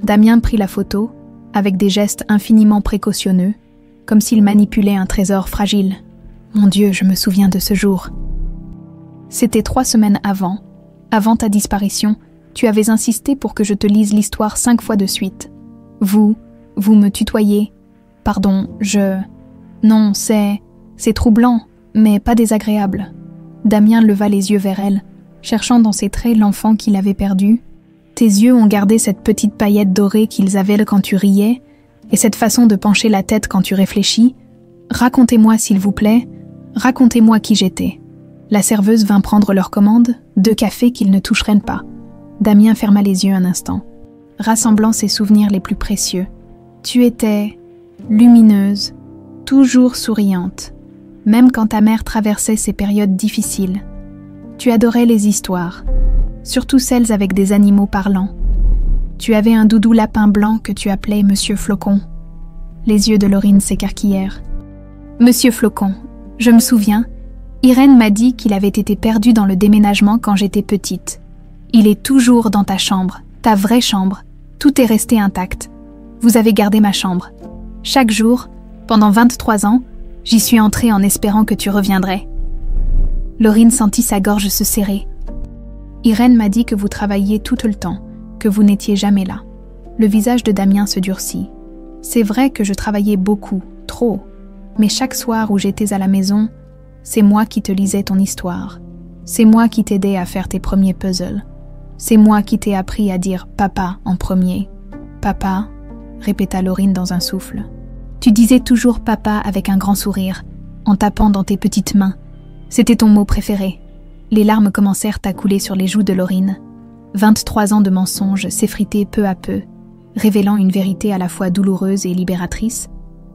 Damien prit la photo, avec des gestes infiniment précautionneux, comme s'il manipulait un trésor fragile. Mon Dieu, je me souviens de ce jour. C'était 3 semaines avant ta disparition, tu avais insisté pour que je te lise l'histoire 5 fois de suite. Vous me tutoyez. Pardon, Non, c'est troublant, mais pas désagréable. Damien leva les yeux vers elle, cherchant dans ses traits l'enfant qu'il avait perdu. Tes yeux ont gardé cette petite paillette dorée qu'ils avaient quand tu riais, et cette façon de pencher la tête quand tu réfléchis. Racontez-moi, s'il vous plaît, racontez-moi qui j'étais. La serveuse vint prendre leur commande, 2 cafés qu'ils ne toucheraient pas. Damien ferma les yeux un instant, rassemblant ses souvenirs les plus précieux. Tu étais lumineuse, toujours souriante, même quand ta mère traversait ces périodes difficiles. Tu adorais les histoires, surtout celles avec des animaux parlants. Tu avais un doudou lapin blanc que tu appelais Monsieur Flocon. Les yeux de Laurine s'écarquillèrent. Monsieur Flocon, je me souviens, Irène m'a dit qu'il avait été perdu dans le déménagement quand j'étais petite. Il est toujours dans ta chambre, ta vraie chambre. Tout est resté intact. Vous avez gardé ma chambre. Chaque jour, pendant 23 ans, j'y suis entrée en espérant que tu reviendrais. Laurine sentit sa gorge se serrer. Irène m'a dit que vous travailliez tout le temps, que vous n'étiez jamais là. Le visage de Damien se durcit. C'est vrai que je travaillais beaucoup, trop, mais chaque soir où j'étais à la maison, c'est moi qui te lisais ton histoire. C'est moi qui t'aidais à faire tes premiers puzzles. C'est moi qui t'ai appris à dire « papa » en premier. « Papa », répéta Laurine dans un souffle. Tu disais toujours « papa » avec un grand sourire, en tapant dans tes petites mains. C'était ton mot préféré. Les larmes commencèrent à couler sur les joues de Laurine. 23 ans de mensonges s'effritaient peu à peu, révélant une vérité à la fois douloureuse et libératrice.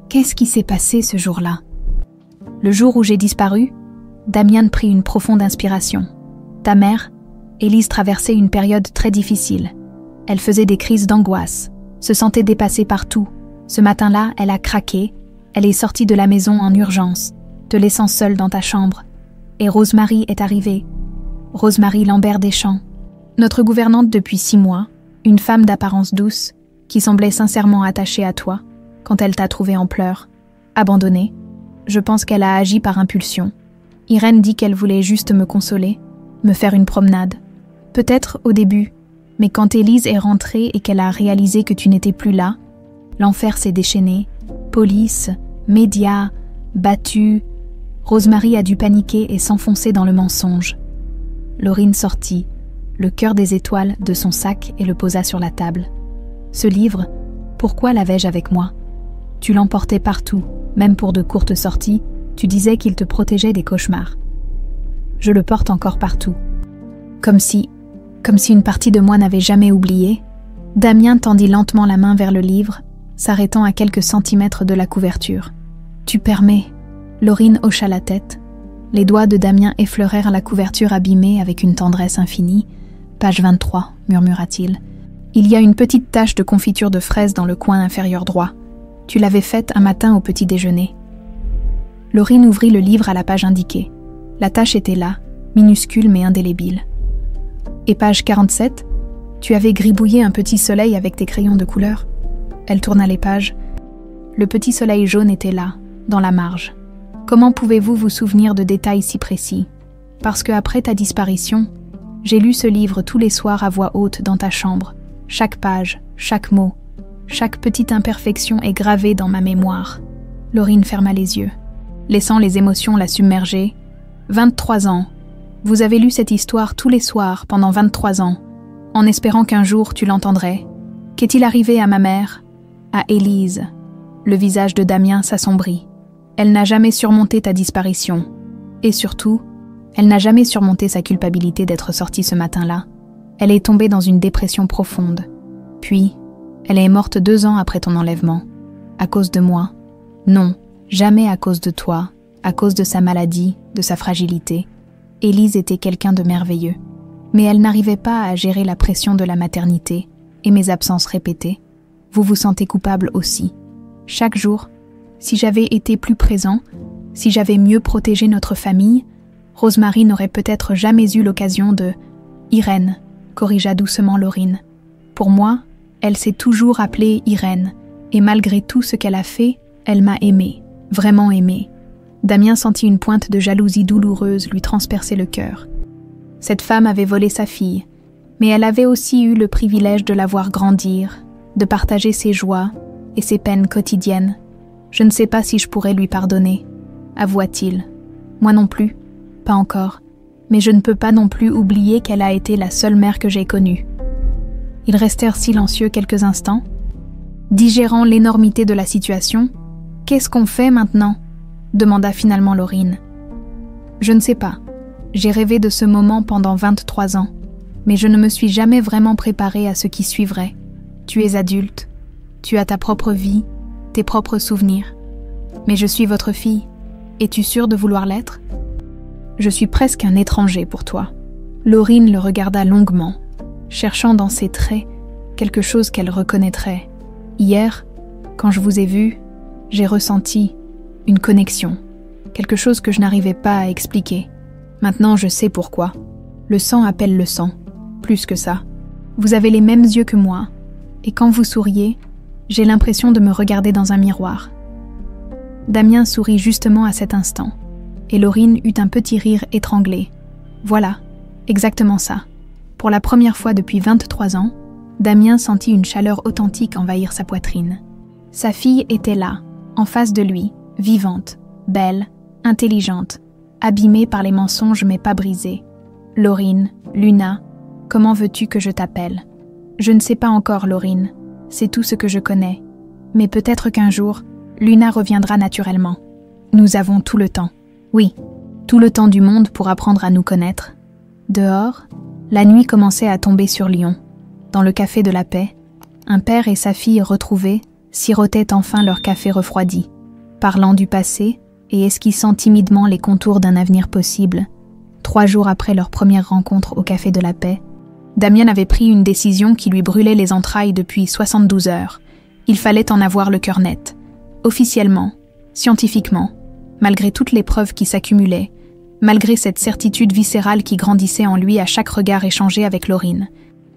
Qu'est-ce qui s'est passé ce jour-là ? Le jour où j'ai disparu, Damien prit une profonde inspiration. Ta mère, Élise, traversait une période très difficile. Elle faisait des crises d'angoisse, se sentait dépassée par tout. Ce matin-là, elle a craqué. Elle est sortie de la maison en urgence, te laissant seule dans ta chambre. Et Rosemary est arrivée. Rosemary Lambert Deschamps. Notre gouvernante depuis 6 mois, une femme d'apparence douce, qui semblait sincèrement attachée à toi, quand elle t'a trouvé en pleurs, abandonnée. Je pense qu'elle a agi par impulsion. Irène dit qu'elle voulait juste me consoler, me faire une promenade. Peut-être au début, mais quand Élise est rentrée et qu'elle a réalisé que tu n'étais plus là, l'enfer s'est déchaîné. Police, médias, battus. Rosemary a dû paniquer et s'enfoncer dans le mensonge. Laurine sortit, le cœur des étoiles, de son sac et le posa sur la table. Ce livre, pourquoi l'avais-je avec moi ? Tu l'emportais partout, même pour de courtes sorties, tu disais qu'il te protégeait des cauchemars. Je le porte encore partout. Comme si une partie de moi n'avait jamais oublié. Damien tendit lentement la main vers le livre, s'arrêtant à quelques centimètres de la couverture. Tu permets. Laurine hocha la tête. Les doigts de Damien effleurèrent la couverture abîmée avec une tendresse infinie. Page 23, murmura-t-il. Il y a une petite tache de confiture de fraises dans le coin inférieur droit. Tu l'avais faite un matin au petit déjeuner. Laurine ouvrit le livre à la page indiquée. La tâche était là, minuscule mais indélébile. Et page 47, tu avais gribouillé un petit soleil avec tes crayons de couleur. Elle tourna les pages. Le petit soleil jaune était là, dans la marge. Comment pouvez-vous vous souvenir de détails si précis? Parce que après ta disparition, j'ai lu ce livre tous les soirs à voix haute dans ta chambre. Chaque page, chaque mot, chaque petite imperfection est gravée dans ma mémoire. Laurine ferma les yeux, laissant les émotions la submerger. 23 ans. Vous avez lu cette histoire tous les soirs pendant 23 ans, en espérant qu'un jour tu l'entendrais. Qu'est-il arrivé à ma mère? À Élise. Le visage de Damien s'assombrit. Elle n'a jamais surmonté ta disparition. Et surtout, elle n'a jamais surmonté sa culpabilité d'être sortie ce matin-là. Elle est tombée dans une dépression profonde. Puis, elle est morte 2 ans après ton enlèvement. À cause de moi. Non, jamais à cause de toi, à cause de sa maladie, de sa fragilité. Élise était quelqu'un de merveilleux. Mais elle n'arrivait pas à gérer la pression de la maternité et mes absences répétées. Vous vous sentez coupable aussi. Chaque jour, si j'avais été plus présent, si j'avais mieux protégé notre famille, Rosemary n'aurait peut-être jamais eu l'occasion de... Irène, corrigea doucement Laurine. Pour moi, elle s'est toujours appelée Irène, et malgré tout ce qu'elle a fait, elle m'a aimée, vraiment aimée. Damien sentit une pointe de jalousie douloureuse lui transpercer le cœur. Cette femme avait volé sa fille, mais elle avait aussi eu le privilège de la voir grandir, de partager ses joies et ses peines quotidiennes. Je ne sais pas si je pourrais lui pardonner, avoua-t-il. Moi non plus, pas encore, mais je ne peux pas non plus oublier qu'elle a été la seule mère que j'ai connue. Ils restèrent silencieux quelques instants, digérant l'énormité de la situation. « Qu'est-ce qu'on fait maintenant ?» demanda finalement Laurine. « Je ne sais pas. J'ai rêvé de ce moment pendant 23 ans, mais je ne me suis jamais vraiment préparée à ce qui suivrait. Tu es adulte, tu as ta propre vie, tes propres souvenirs. Mais je suis votre fille. Es-tu sûre de vouloir l'être ? Je suis presque un étranger pour toi. » Laurine le regarda longuement, cherchant dans ses traits quelque chose qu'elle reconnaîtrait. « Hier, quand je vous ai vu, j'ai ressenti une connexion, quelque chose que je n'arrivais pas à expliquer. Maintenant, je sais pourquoi. Le sang appelle le sang, plus que ça. Vous avez les mêmes yeux que moi, et quand vous souriez, j'ai l'impression de me regarder dans un miroir. » Damien sourit justement à cet instant, et Laurine eut un petit rire étranglé. Voilà, exactement ça. Pour la première fois depuis 23 ans, Damien sentit une chaleur authentique envahir sa poitrine. Sa fille était là, en face de lui, vivante, belle, intelligente, abîmée par les mensonges mais pas brisée. « Laurine, Luna, comment veux-tu que je t'appelle ? Je ne sais pas encore, Laurine, c'est tout ce que je connais. Mais peut-être qu'un jour, Luna reviendra naturellement. Nous avons tout le temps. Oui, tout le temps du monde pour apprendre à nous connaître. » Dehors, la nuit commençait à tomber sur Lyon. Dans le café de la paix, un père et sa fille retrouvés sirotaient enfin leur café refroidi, parlant du passé et esquissant timidement les contours d'un avenir possible. 3 jours après leur première rencontre au café de la paix, Damien avait pris une décision qui lui brûlait les entrailles depuis 72 heures. Il fallait en avoir le cœur net. Officiellement, scientifiquement, malgré toutes les preuves qui s'accumulaient, malgré cette certitude viscérale qui grandissait en lui à chaque regard échangé avec Laurine.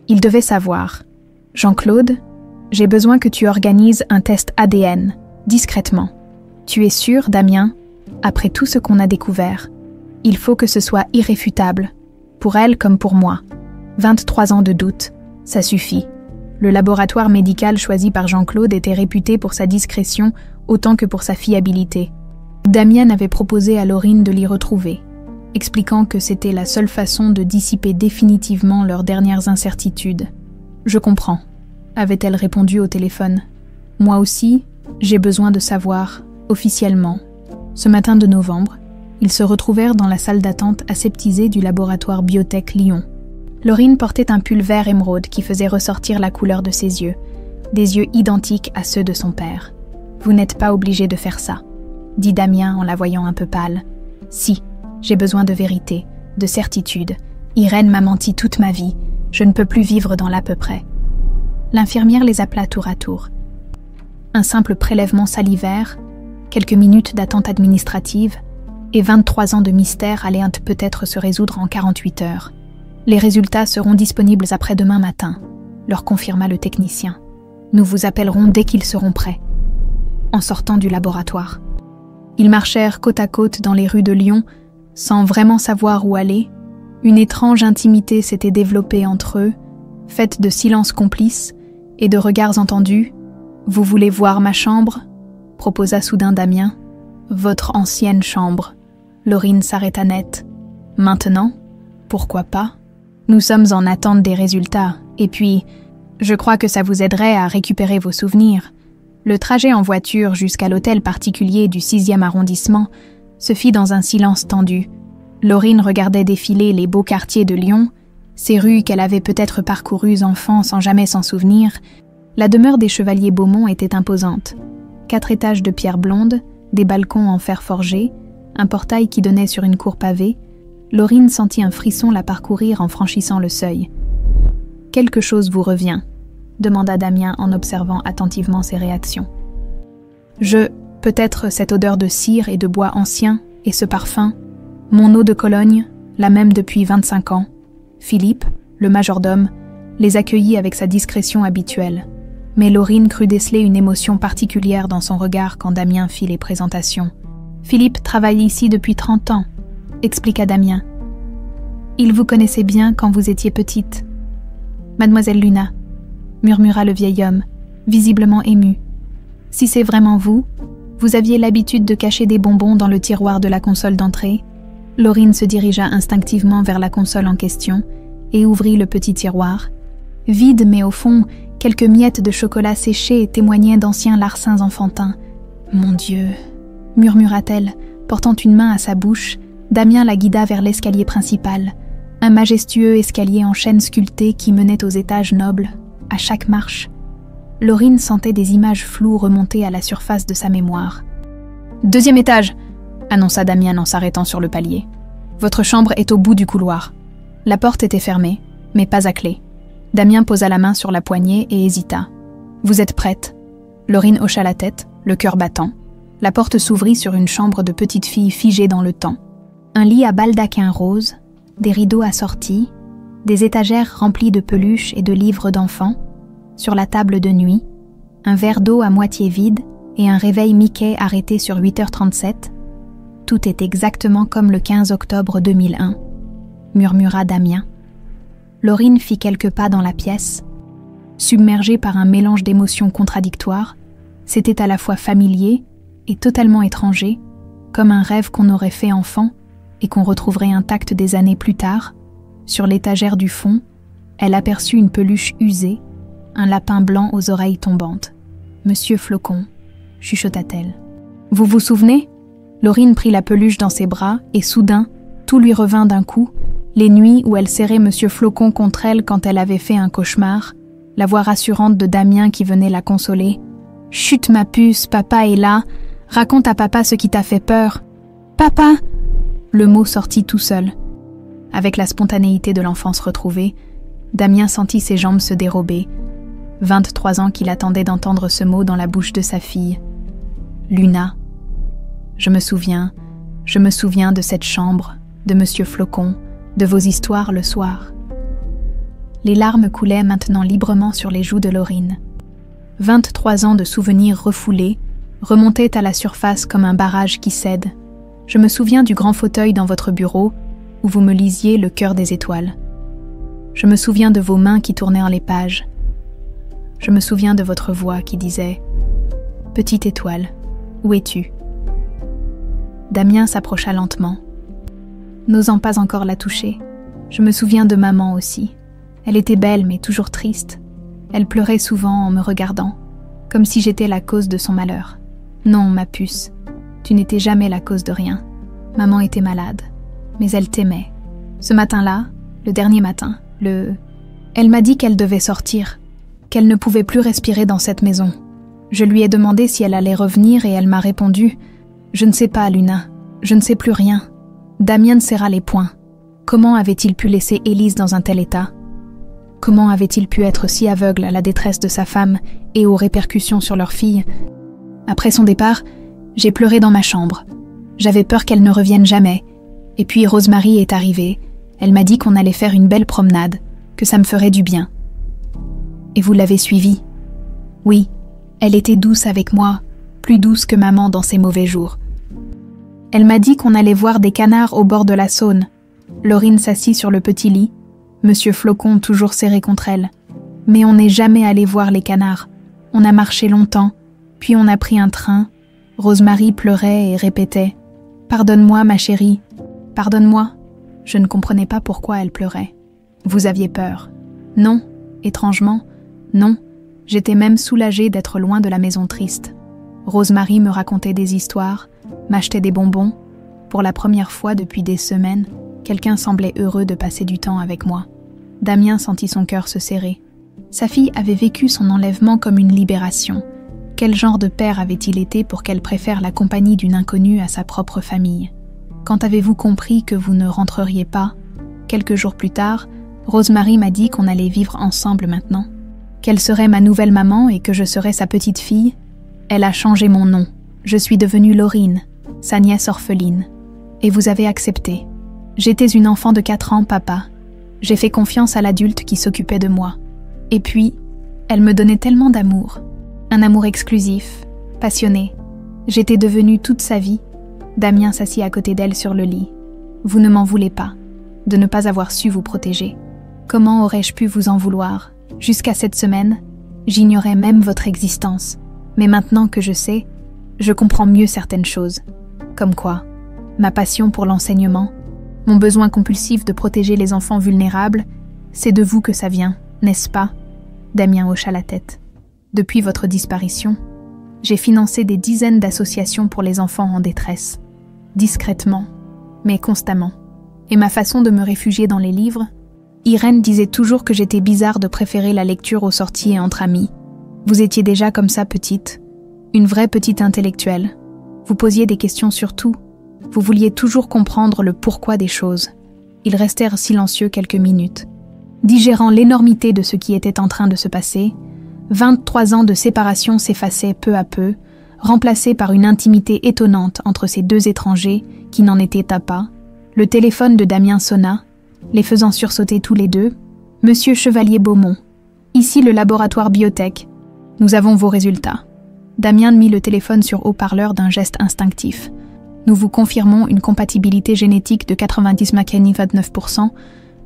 Il devait savoir. « Jean-Claude, j'ai besoin que tu organises un test ADN, discrètement. Tu es sûr, Damien, après tout ce qu'on a découvert, il faut que ce soit irréfutable, pour elle comme pour moi. 23 ans de doute, ça suffit. » Le laboratoire médical choisi par Jean-Claude était réputé pour sa discrétion autant que pour sa fiabilité. Damien avait proposé à Laurine de l'y retrouver, expliquant que c'était la seule façon de dissiper définitivement leurs dernières incertitudes. « Je comprends », avait-elle répondu au téléphone. « Moi aussi, j'ai besoin de savoir, officiellement. » Ce matin de novembre, ils se retrouvèrent dans la salle d'attente aseptisée du laboratoire Biotech Lyon. Laurine portait un pull vert émeraude qui faisait ressortir la couleur de ses yeux, des yeux identiques à ceux de son père. « Vous n'êtes pas obligé de faire ça, » dit Damien en la voyant un peu pâle. « Si, j'ai besoin de vérité, de certitude. Irène m'a menti toute ma vie, je ne peux plus vivre dans l'à peu près. » L'infirmière les appela tour à tour. Un simple prélèvement salivaire, Quelques minutes d'attente administrative et 23 ans de mystère allaient peut-être se résoudre en 48 heures. Les résultats seront disponibles après-demain matin, leur confirma le technicien. Nous vous appellerons dès qu'ils seront prêts. En sortant du laboratoire. Ils marchèrent côte à côte dans les rues de Lyon, sans vraiment savoir où aller. Une étrange intimité s'était développée entre eux, faite de silences complices et de regards entendus. « Vous voulez voir ma chambre ?» proposa soudain Damien. « Votre ancienne chambre. » Laurine s'arrêta net. « Maintenant ? Pourquoi pas ? Nous sommes en attente des résultats. Et puis, je crois que ça vous aiderait à récupérer vos souvenirs. » Le trajet en voiture jusqu'à l'hôtel particulier du 6e arrondissement se fit dans un silence tendu. Laurine regardait défiler les beaux quartiers de Lyon, ces rues qu'elle avait peut-être parcourues enfant sans jamais s'en souvenir. La demeure des Chevaliers Beaumont était imposante. 4 étages de pierre blonde, des balcons en fer forgé, un portail qui donnait sur une cour pavée. Laurine sentit un frisson la parcourir en franchissant le seuil. « Quelque chose vous revient ?» demanda Damien en observant attentivement ses réactions. « Peut-être cette odeur de cire et de bois ancien, et ce parfum, mon eau de Cologne, la même depuis 25 ans. » Philippe, le majordome, les accueillit avec sa discrétion habituelle. Mais Laurine crut déceler une émotion particulière dans son regard quand Damien fit les présentations. « Philippe travaille ici depuis 30 ans, » expliqua Damien. « Il vous connaissait bien quand vous étiez petite. »« Mademoiselle Luna, » murmura le vieil homme, visiblement ému. « Si c'est vraiment vous, vous aviez l'habitude de cacher des bonbons dans le tiroir de la console d'entrée ?» Laurine se dirigea instinctivement vers la console en question et ouvrit le petit tiroir. Vide, mais au fond, quelques miettes de chocolat séché témoignaient d'anciens larcins enfantins. « Mon Dieu !» murmura-t-elle, portant une main à sa bouche. Damien la guida vers l'escalier principal, un majestueux escalier en chêne sculpté qui menait aux étages nobles. À chaque marche, Laurine sentait des images floues remonter à la surface de sa mémoire. « 2e étage !» annonça Damien en s'arrêtant sur le palier. « Votre chambre est au bout du couloir. » La porte était fermée, mais pas à clé. Damien posa la main sur la poignée et hésita. « Vous êtes prête ?» Laurine hocha la tête, le cœur battant. La porte s'ouvrit sur une chambre de petite fille figée dans le temps. Un lit à baldaquin rose, des rideaux assortis, des étagères remplies de peluches et de livres d'enfants, sur la table de nuit, un verre d'eau à moitié vide et un réveil Mickey arrêté sur 8h37. Tout est exactement comme le 15 octobre 2001, murmura Damien. Laurine fit quelques pas dans la pièce. Submergée par un mélange d'émotions contradictoires, c'était à la fois familier et totalement étranger, comme un rêve qu'on aurait fait enfant et qu'on retrouverait intact des années plus tard. Sur l'étagère du fond, elle aperçut une peluche usée, un lapin blanc aux oreilles tombantes. « Monsieur Flocon », chuchota-t-elle. « Vous vous souvenez ?» Laurine prit la peluche dans ses bras et soudain, tout lui revint d'un coup, les nuits où elle serrait Monsieur Flocon contre elle quand elle avait fait un cauchemar, la voix rassurante de Damien qui venait la consoler. « Chut ma puce, papa est là, raconte à papa ce qui t'a fait peur. »« Papa !» Le mot sortit tout seul. Avec la spontanéité de l'enfance retrouvée, Damien sentit ses jambes se dérober. 23 ans qu'il attendait d'entendre ce mot dans la bouche de sa fille. Luna. Je me souviens de cette chambre, de Monsieur Flocon, de vos histoires le soir. Les larmes coulaient maintenant librement sur les joues de Laurine. 23 ans de souvenirs refoulés remontaient à la surface comme un barrage qui cède. Je me souviens du grand fauteuil dans votre bureau où vous me lisiez Le cœur des étoiles. Je me souviens de vos mains qui tournaient les pages. Je me souviens de votre voix qui disait « Petite étoile, où es-tu » Damien s'approcha lentement. N'osant pas encore la toucher, je me souviens de maman aussi. Elle était belle mais toujours triste. Elle pleurait souvent en me regardant, comme si j'étais la cause de son malheur. Non, ma puce, tu n'étais jamais la cause de rien. Maman était malade, mais elle t'aimait. Ce matin-là, le dernier matin, elle m'a dit qu'elle devait sortir, qu'elle ne pouvait plus respirer dans cette maison. Je lui ai demandé si elle allait revenir et elle m'a répondu « Je ne sais pas, Luna, je ne sais plus rien. » Damien serra les poings. Comment avait-il pu laisser Élise dans un tel état? Comment avait-il pu être si aveugle à la détresse de sa femme et aux répercussions sur leur fille? Après son départ, J'ai pleuré dans ma chambre. J'avais peur qu'elle ne revienne jamais. Et puis Rosemary est arrivée. Elle m'a dit qu'on allait faire une belle promenade, que ça me ferait du bien. Et vous l'avez suivie? Oui, elle était douce avec moi, plus douce que maman dans ses mauvais jours. Elle m'a dit qu'on allait voir des canards au bord de la Saône. Laurine s'assit sur le petit lit, Monsieur Flocon toujours serré contre elle. Mais on n'est jamais allé voir les canards. On a marché longtemps, puis on a pris un train. Rosemary pleurait et répétait « Pardonne-moi, ma chérie, pardonne-moi ». Je ne comprenais pas pourquoi elle pleurait. Vous aviez peur? Non, étrangement, non. J'étais même soulagée d'être loin de la maison triste. Rosemary me racontait des histoires, m'achetait des bonbons. Pour la première fois depuis des semaines, quelqu'un semblait heureux de passer du temps avec moi. Damien sentit son cœur se serrer. Sa fille avait vécu son enlèvement comme une libération. Quel genre de père avait-il été pour qu'elle préfère la compagnie d'une inconnue à sa propre famille? Quand avez-vous compris que vous ne rentreriez pas? Quelques jours plus tard, Rosemary m'a dit qu'on allait vivre ensemble maintenant. Qu'elle serait ma nouvelle maman et que je serais sa petite fille. Elle a changé mon nom. Je suis devenue Laurine, sa nièce orpheline. Et vous avez accepté. J'étais une enfant de 4 ans, papa. J'ai fait confiance à l'adulte qui s'occupait de moi. Et puis, elle me donnait tellement d'amour. Un amour exclusif, passionné. J'étais devenue toute sa vie. Damien s'assit à côté d'elle sur le lit. Vous ne m'en voulez pas, de ne pas avoir su vous protéger. Comment aurais-je pu vous en vouloir? Jusqu'à cette semaine, j'ignorais même votre existence. Mais maintenant que je sais, je comprends mieux certaines choses. Comme quoi, ma passion pour l'enseignement, mon besoin compulsif de protéger les enfants vulnérables, c'est de vous que ça vient, n'est-ce pas? Damien hocha la tête. Depuis votre disparition, j'ai financé des dizaines d'associations pour les enfants en détresse. Discrètement, mais constamment. Et ma façon de me réfugier dans les livres, Irène disait toujours que j'étais bizarre de préférer la lecture aux sorties et entre amis. Vous étiez déjà comme ça petite, une vraie petite intellectuelle. Vous posiez des questions sur tout. Vous vouliez toujours comprendre le pourquoi des choses. Ils restèrent silencieux quelques minutes, digérant l'énormité de ce qui était en train de se passer. 23 ans de séparation s'effaçaient peu à peu, remplacés par une intimité étonnante entre ces deux étrangers qui n'en étaient pas. Le téléphone de Damien sonna, les faisant sursauter tous les deux. « Monsieur Chevalier-Beaumont, ici le laboratoire biotech. Nous avons vos résultats. » Damien mit le téléphone sur haut-parleur d'un geste instinctif. « Nous vous confirmons une compatibilité génétique de 99,29%.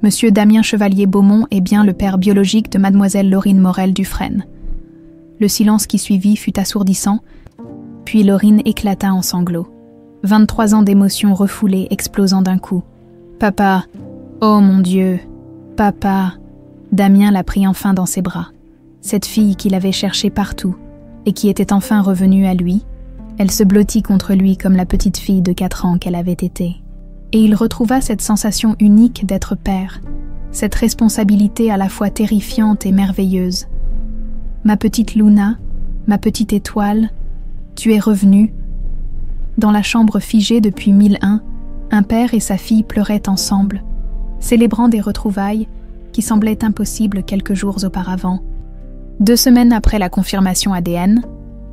Monsieur Damien Chevalier-Beaumont est bien le père biologique de mademoiselle Laurine Morel Dufresne. » Le silence qui suivit fut assourdissant, puis Laurine éclata en sanglots. 23 ans d'émotions refoulées explosant d'un coup. « Papa, oh mon Dieu, papa !» Damien la prit enfin dans ses bras. Cette fille qu'il avait cherchée partout et qui était enfin revenue à lui, elle se blottit contre lui comme la petite fille de 4 ans qu'elle avait été. Et il retrouva cette sensation unique d'être père, cette responsabilité à la fois terrifiante et merveilleuse. « Ma petite Luna, ma petite étoile, tu es revenue. » Dans la chambre figée depuis 1001, un père et sa fille pleuraient ensemble, célébrant des retrouvailles qui semblaient impossibles quelques jours auparavant. 2 semaines après la confirmation ADN,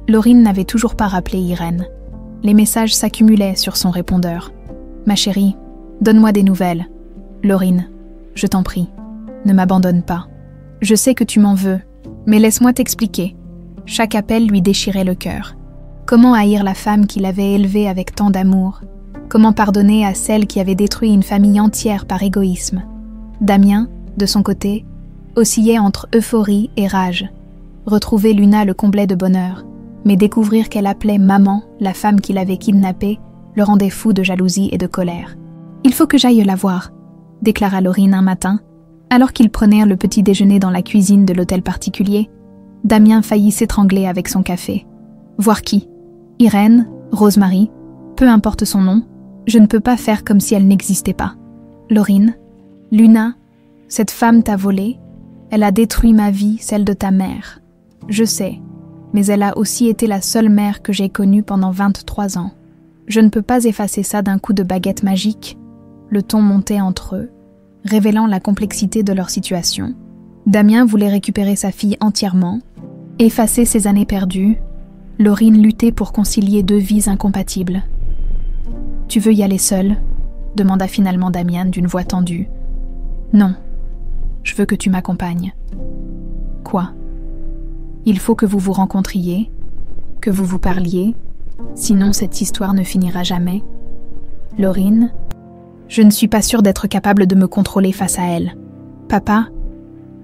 Laurine n'avait toujours pas rappelé Irène. Les messages s'accumulaient sur son répondeur. « Ma chérie, donne-moi des nouvelles. Laurine, je t'en prie, ne m'abandonne pas. Je sais que tu m'en veux, mais laisse-moi t'expliquer. » Chaque appel lui déchirait le cœur. Comment haïr la femme qu'il avait élevée avec tant d'amour? Comment pardonner à celle qui avait détruit une famille entière par égoïsme? Damien, de son côté, oscillait entre euphorie et rage. Retrouver Luna le comblait de bonheur, mais découvrir qu'elle appelait maman la femme qu'il avait kidnappée le rendait fou de jalousie et de colère. « Il faut que j'aille la voir », déclara Laurine un matin, alors qu'ils prenaient le petit déjeuner dans la cuisine de l'hôtel particulier. Damien faillit s'étrangler avec son café. « Voir qui? Irène, Rosemary, peu importe son nom, je ne peux pas faire comme si elle n'existait pas. Laurine, Luna, cette femme t'a volé, elle a détruit ma vie, celle de ta mère. Je sais, mais elle a aussi été la seule mère que j'ai connue pendant 23 ans. Je ne peux pas effacer ça d'un coup de baguette magique. » Le ton montait entre eux, révélant la complexité de leur situation. Damien voulait récupérer sa fille entièrement, effacer ses années perdues, Laurine luttait pour concilier deux vies incompatibles. « Tu veux y aller seule ?» demanda finalement Damien d'une voix tendue. « Non, je veux que tu m'accompagnes. »« Quoi ? Il faut que vous vous rencontriez, que vous vous parliez, sinon cette histoire ne finira jamais. » Laurine, je ne suis pas sûre d'être capable de me contrôler face à elle. Papa,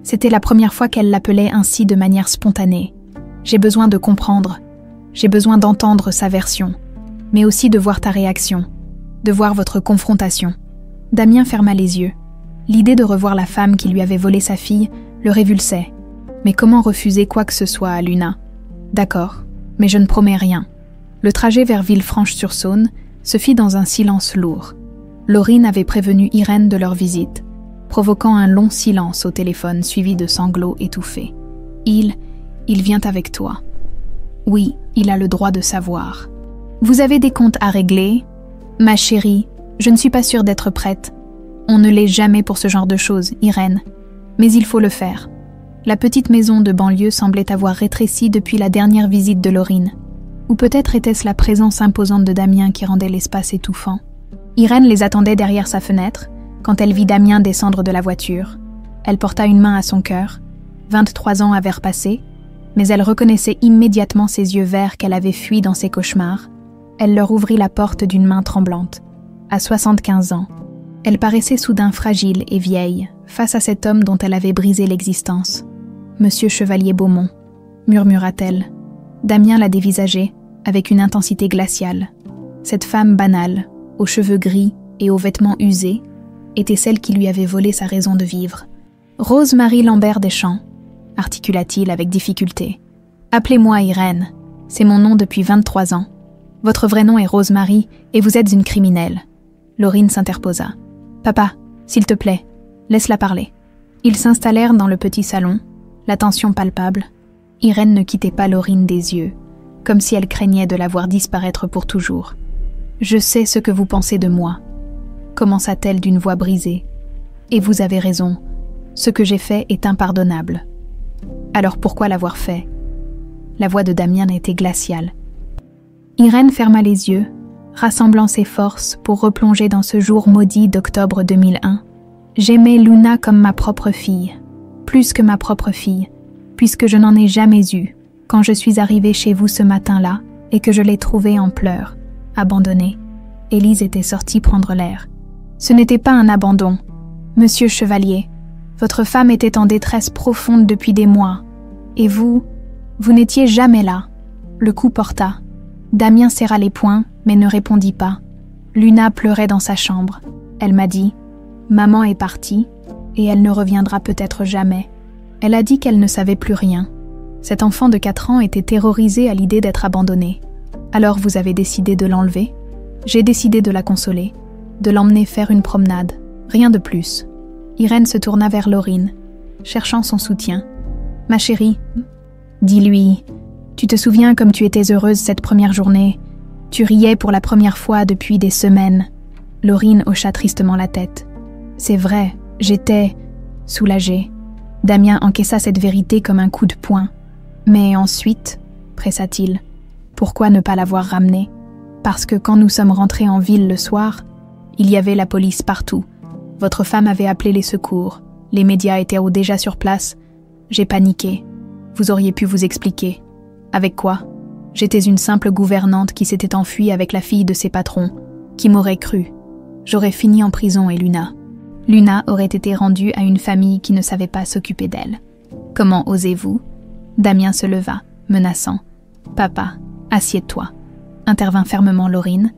c'était la première fois qu'elle l'appelait ainsi de manière spontanée. J'ai besoin de comprendre, j'ai besoin d'entendre sa version, mais aussi de voir ta réaction, de voir votre confrontation. Damien ferma les yeux. L'idée de revoir la femme qui lui avait volé sa fille le révulsait. Mais comment refuser quoi que ce soit à Luna ? D'accord, mais je ne promets rien. Le trajet vers Villefranche-sur-Saône se fit dans un silence lourd. Laurine avait prévenu Irène de leur visite, provoquant un long silence au téléphone suivi de sanglots étouffés. Il vient avec toi. Oui, il a le droit de savoir. Vous avez des comptes à régler ? Ma chérie, je ne suis pas sûre d'être prête. On ne l'est jamais pour ce genre de choses, Irène. Mais il faut le faire. La petite maison de banlieue semblait avoir rétréci depuis la dernière visite de Laurine. Ou peut-être était-ce la présence imposante de Damien qui rendait l'espace étouffant. Irène les attendait derrière sa fenêtre, quand elle vit Damien descendre de la voiture. Elle porta une main à son cœur. 23 ans avaient repassé, mais elle reconnaissait immédiatement ses yeux verts qu'elle avait fuis dans ses cauchemars. Elle leur ouvrit la porte d'une main tremblante. À 75 ans, elle paraissait soudain fragile et vieille, face à cet homme dont elle avait brisé l'existence. « Monsieur Chevalier-Beaumont », murmura-t-elle. Damien la dévisageait, avec une intensité glaciale. Cette femme banale, aux cheveux gris et aux vêtements usés, était celle qui lui avait volé sa raison de vivre. « Rose-Marie Lambert Deschamps », articula-t-il avec difficulté. « Appelez-moi Irène, c'est mon nom depuis 23 ans. Votre vrai nom est Rose-Marie et vous êtes une criminelle. » Laurine s'interposa. « Papa, s'il te plaît, laisse-la parler. » Ils s'installèrent dans le petit salon, la tension palpable. Irène ne quittait pas Laurine des yeux, comme si elle craignait de la voir disparaître pour toujours. « Je sais ce que vous pensez de moi, » commença-t-elle d'une voix brisée. « Et vous avez raison, ce que j'ai fait est impardonnable. » Alors pourquoi l'avoir fait ? La voix de Damien était glaciale. Irène ferma les yeux, rassemblant ses forces pour replonger dans ce jour maudit d'octobre 2001. J'aimais Luna comme ma propre fille, plus que ma propre fille, puisque je n'en ai jamais eu quand je suis arrivée chez vous ce matin-là et que je l'ai trouvée en pleurs, abandonnée. Élise était sortie prendre l'air. Ce n'était pas un abandon. Monsieur Chevalier, votre femme était en détresse profonde depuis des mois. Et vous n'étiez jamais là. Le coup porta. Damien serra les poings, mais ne répondit pas. Luna pleurait dans sa chambre. Elle m'a dit « Maman est partie, et elle ne reviendra peut-être jamais. » Elle a dit qu'elle ne savait plus rien. Cet enfant de 4 ans était terrorisé à l'idée d'être abandonné. Alors vous avez décidé de l'enlever ? J'ai décidé de la consoler, de l'emmener faire une promenade, rien de plus. Irène se tourna vers Laurine, cherchant son soutien. « Ma chérie, dis-lui, tu te souviens comme tu étais heureuse cette première journée. Tu riais pour la première fois depuis des semaines. » Laurine hocha tristement la tête. « C'est vrai, j'étais soulagée. » Damien encaissa cette vérité comme un coup de poing. « Mais ensuite, pressa-t-il, pourquoi ne pas l'avoir ramenée ? Parce que quand nous sommes rentrés en ville le soir, il y avait la police partout. Votre femme avait appelé les secours. Les médias étaient déjà sur place. J'ai paniqué. Vous auriez pu vous expliquer. Avec quoi ? J'étais une simple gouvernante qui s'était enfuie avec la fille de ses patrons. Qui m'aurait cru ? J'aurais fini en prison et Luna. Luna aurait été rendue à une famille qui ne savait pas s'occuper d'elle. Comment osez-vous ? Damien se leva, menaçant. « Papa, assieds-toi » intervint fermement Laurine.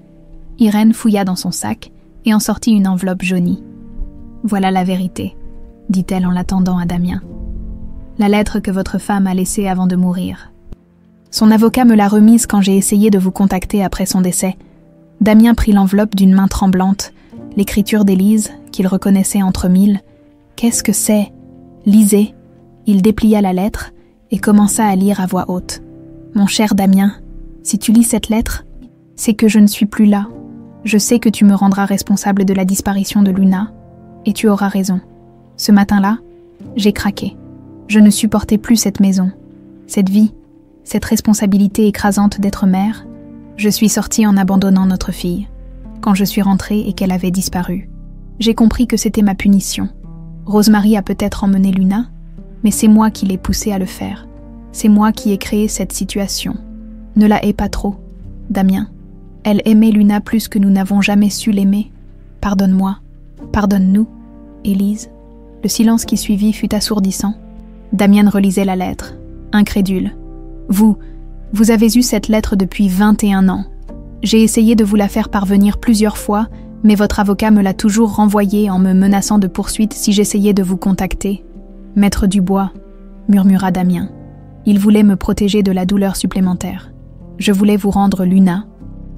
Irène fouilla dans son sac et en sortit une enveloppe jaunie. « Voilà la vérité » dit-elle en l'attendant à Damien. « La lettre que votre femme a laissée avant de mourir. Son avocat me l'a remise quand j'ai essayé de vous contacter après son décès. » Damien prit l'enveloppe d'une main tremblante, l'écriture d'Élise, qu'il reconnaissait entre mille. « Qu'est-ce que c'est ? Lisez » Il déplia la lettre et commença à lire à voix haute. « Mon cher Damien, si tu lis cette lettre, c'est que je ne suis plus là. Je sais que tu me rendras responsable de la disparition de Luna, et tu auras raison. Ce matin-là, j'ai craqué. Je ne supportais plus cette maison, cette vie, cette responsabilité écrasante d'être mère, je suis sortie en abandonnant notre fille. Quand je suis rentrée et qu'elle avait disparu, j'ai compris que c'était ma punition. Rosemary a peut-être emmené Luna, mais c'est moi qui l'ai poussée à le faire. C'est moi qui ai créé cette situation. Ne la hais pas trop, Damien. Elle aimait Luna plus que nous n'avons jamais su l'aimer. Pardonne-moi, pardonne-nous, Élise. Le silence qui suivit fut assourdissant. Damien relisait la lettre, incrédule. Vous avez eu cette lettre depuis 21 ans. J'ai essayé de vous la faire parvenir plusieurs fois, mais votre avocat me l'a toujours renvoyée en me menaçant de poursuites si j'essayais de vous contacter. Maître Dubois, murmura Damien. Il voulait me protéger de la douleur supplémentaire. Je voulais vous rendre Luna,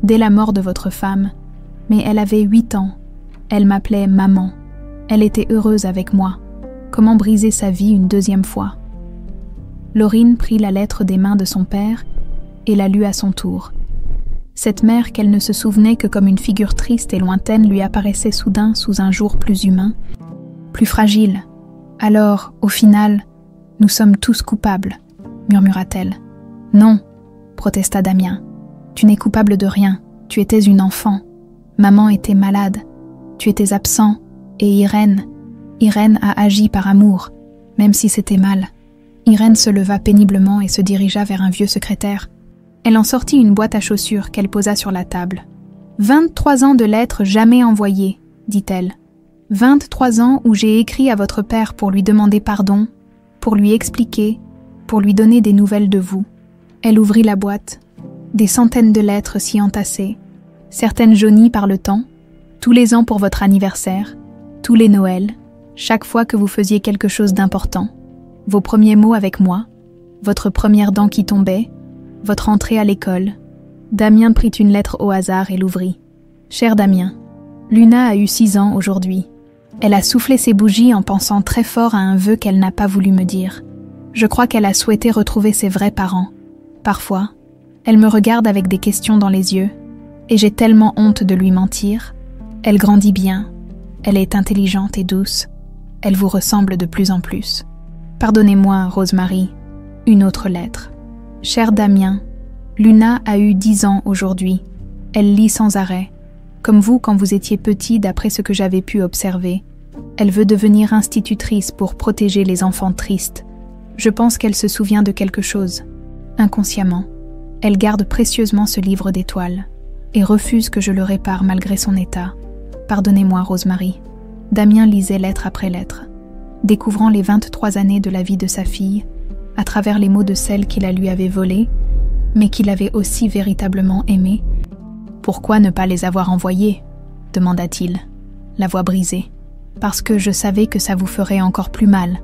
dès la mort de votre femme, mais elle avait 8 ans. Elle m'appelait maman. Elle était heureuse avec moi. Comment briser sa vie une deuxième fois? Laurine prit la lettre des mains de son père et la lut à son tour. Cette mère qu'elle ne se souvenait que comme une figure triste et lointaine lui apparaissait soudain sous un jour plus humain, plus fragile. Alors, au final, nous sommes tous coupables, murmura-t-elle. Non, protesta Damien. Tu n'es coupable de rien, tu étais une enfant. Maman était malade, tu étais absent, et Irène a agi par amour, même si c'était mal. Irène se leva péniblement et se dirigea vers un vieux secrétaire. Elle en sortit une boîte à chaussures qu'elle posa sur la table. 23 ans de lettres jamais envoyées, dit-elle. 23 ans où j'ai écrit à votre père pour lui demander pardon, pour lui expliquer, pour lui donner des nouvelles de vous. Elle ouvrit la boîte. Des centaines de lettres s'y entassaient, certaines jaunies par le temps, tous les ans pour votre anniversaire, tous les Noëls, chaque fois que vous faisiez quelque chose d'important. Vos premiers mots avec moi, votre première dent qui tombait, votre entrée à l'école. Damien prit une lettre au hasard et l'ouvrit. Cher Damien, Luna a eu 6 ans aujourd'hui. Elle a soufflé ses bougies en pensant très fort à un vœu qu'elle n'a pas voulu me dire. Je crois qu'elle a souhaité retrouver ses vrais parents. Parfois, elle me regarde avec des questions dans les yeux, et j'ai tellement honte de lui mentir. Elle grandit bien, elle est intelligente et douce. Elle vous ressemble de plus en plus. Pardonnez-moi, Rosemary, une autre lettre. Cher Damien, Luna a eu 10 ans aujourd'hui. Elle lit sans arrêt. Comme vous quand vous étiez petit d'après ce que j'avais pu observer. Elle veut devenir institutrice pour protéger les enfants tristes. Je pense qu'elle se souvient de quelque chose. Inconsciemment, elle garde précieusement ce livre d'étoiles et refuse que je le répare malgré son état. Pardonnez-moi, Rosemary. Damien lisait lettre après lettre, découvrant les 23 années de la vie de sa fille, à travers les mots de celle qui la lui avait volée, mais qu'il avait aussi véritablement aimée. « Pourquoi ne pas les avoir envoyés ?» demanda-t-il, la voix brisée. « Parce que je savais que ça vous ferait encore plus mal,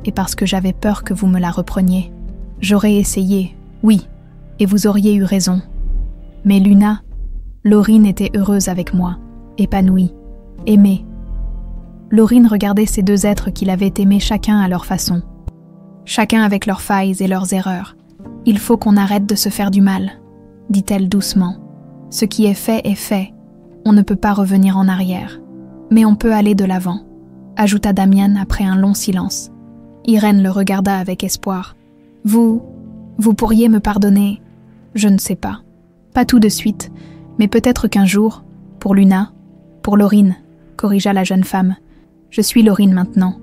et parce que j'avais peur que vous me la repreniez. J'aurais essayé, oui, et vous auriez eu raison. Mais Luna, Laurine était heureuse avec moi, épanouie, aimée. » Laurine regardait ces deux êtres qu'il avait aimés chacun à leur façon. Chacun avec leurs failles et leurs erreurs. « Il faut qu'on arrête de se faire du mal, » dit-elle doucement. « Ce qui est fait, on ne peut pas revenir en arrière. Mais on peut aller de l'avant, » ajouta Damien après un long silence. Irène le regarda avec espoir. « Vous pourriez me pardonner, je ne sais pas. Pas tout de suite, mais peut-être qu'un jour, pour Luna, pour Laurine, » corrigea la jeune femme. « Je suis Laurine maintenant.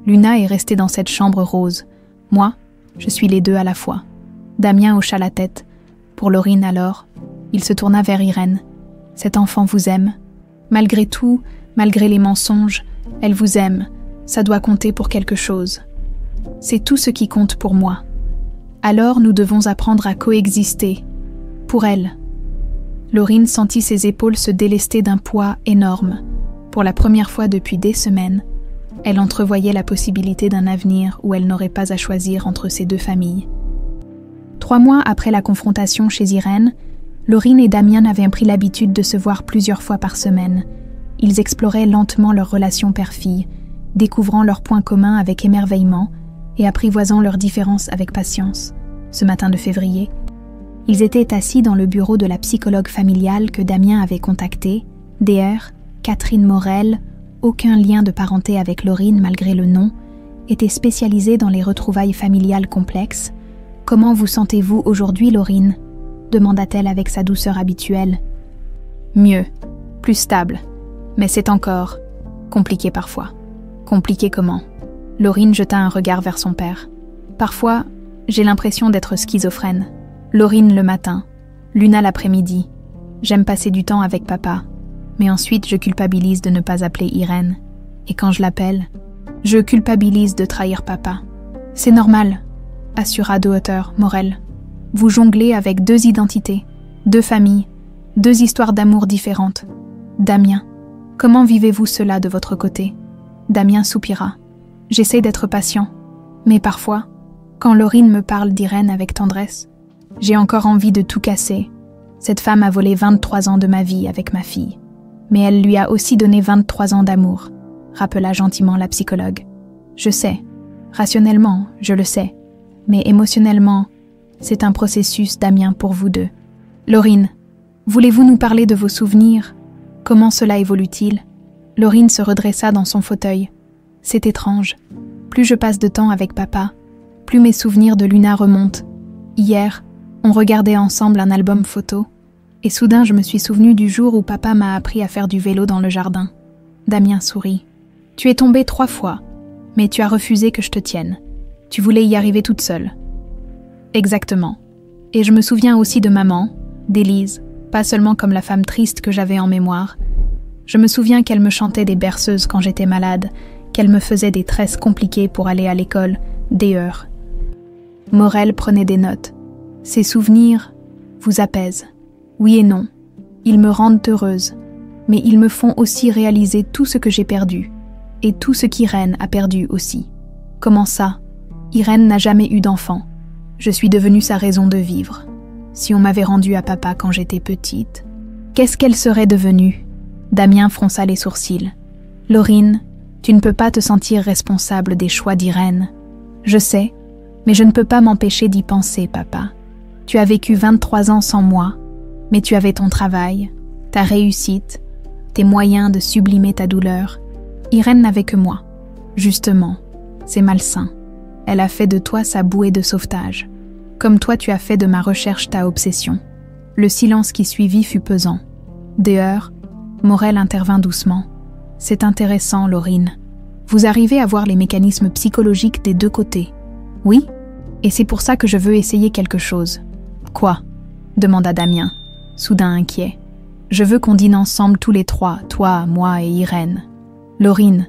Luna est restée dans cette chambre rose. Moi, je suis les deux à la fois. » Damien hocha la tête. Pour Laurine alors, il se tourna vers Irène. « Cet enfant vous aime. Malgré tout, malgré les mensonges, elle vous aime. Ça doit compter pour quelque chose. C'est tout ce qui compte pour moi. Alors nous devons apprendre à coexister. Pour elle. » Laurine sentit ses épaules se délester d'un poids énorme. Pour la première fois depuis des semaines, elle entrevoyait la possibilité d'un avenir où elle n'aurait pas à choisir entre ces deux familles. 3 mois après la confrontation chez Irène, Laurine et Damien avaient pris l'habitude de se voir plusieurs fois par semaine. Ils exploraient lentement leur relation père-fille, découvrant leurs points communs avec émerveillement et apprivoisant leurs différences avec patience. Ce matin de février, ils étaient assis dans le bureau de la psychologue familiale que Damien avait contactée, DR, Catherine Morel, aucun lien de parenté avec Laurine malgré le nom, était spécialisée dans les retrouvailles familiales complexes, « Comment vous sentez-vous aujourd'hui, Laurine ?» demanda-t-elle avec sa douceur habituelle. « Mieux, plus stable, mais c'est encore compliqué parfois. » « Compliqué comment ?» Laurine jeta un regard vers son père. « Parfois, j'ai l'impression d'être schizophrène. Laurine le matin, Luna l'après-midi. J'aime passer du temps avec papa, mais ensuite je culpabilise de ne pas appeler Irène. Et quand je l'appelle, je culpabilise de trahir papa. C'est normal, assura de hauteur Morel. Vous jonglez avec 2 identités, 2 familles, 2 histoires d'amour différentes. Damien, comment vivez-vous cela de votre côté ? Damien soupira. J'essaie d'être patient, mais parfois, quand Laurine me parle d'Irène avec tendresse, j'ai encore envie de tout casser. Cette femme a volé 23 ans de ma vie avec ma fille, mais elle lui a aussi donné 23 ans d'amour, rappela gentiment la psychologue. Je sais, rationnellement, je le sais, mais émotionnellement, c'est un processus, Damien, pour vous deux. Laurine, voulez-vous nous parler de vos souvenirs ? Comment cela évolue-t-il ? Laurine se redressa dans son fauteuil. C'est étrange. Plus je passe de temps avec papa, plus mes souvenirs de Luna remontent. Hier, on regardait ensemble un album photo, et soudain je me suis souvenu du jour où papa m'a appris à faire du vélo dans le jardin. Damien sourit. Tu es tombée 3 fois, mais tu as refusé que je te tienne. Tu voulais y arriver toute seule. Exactement. Et je me souviens aussi de maman, d'Élise, pas seulement comme la femme triste que j'avais en mémoire. Je me souviens qu'elle me chantait des berceuses quand j'étais malade, qu'elle me faisait des tresses compliquées pour aller à l'école, des heures. Morel prenait des notes. Ces souvenirs vous apaisent. Oui et non. Ils me rendent heureuse, mais ils me font aussi réaliser tout ce que j'ai perdu, et tout ce qu'Irène a perdu aussi. Comment ça ? Irène n'a jamais eu d'enfant. Je suis devenue sa raison de vivre. Si on m'avait rendue à papa quand j'étais petite, qu'est-ce qu'elle serait devenue ? Damien fronça les sourcils. Laurine, tu ne peux pas te sentir responsable des choix d'Irène. Je sais, mais je ne peux pas m'empêcher d'y penser, papa. Tu as vécu 23 ans sans moi, mais tu avais ton travail, ta réussite, tes moyens de sublimer ta douleur. Irène n'avait que moi. Justement, c'est malsain. Elle a fait de toi sa bouée de sauvetage. Comme toi tu as fait de ma recherche ta obsession. Le silence qui suivit fut pesant. Dehors, Morel intervint doucement. C'est intéressant, Laurine. Vous arrivez à voir les mécanismes psychologiques des 2 côtés. Oui, et c'est pour ça que je veux essayer quelque chose. Quoi ? Demanda Damien, soudain inquiet. Je veux qu'on dîne ensemble tous les 3, toi, moi et Irène. Laurine,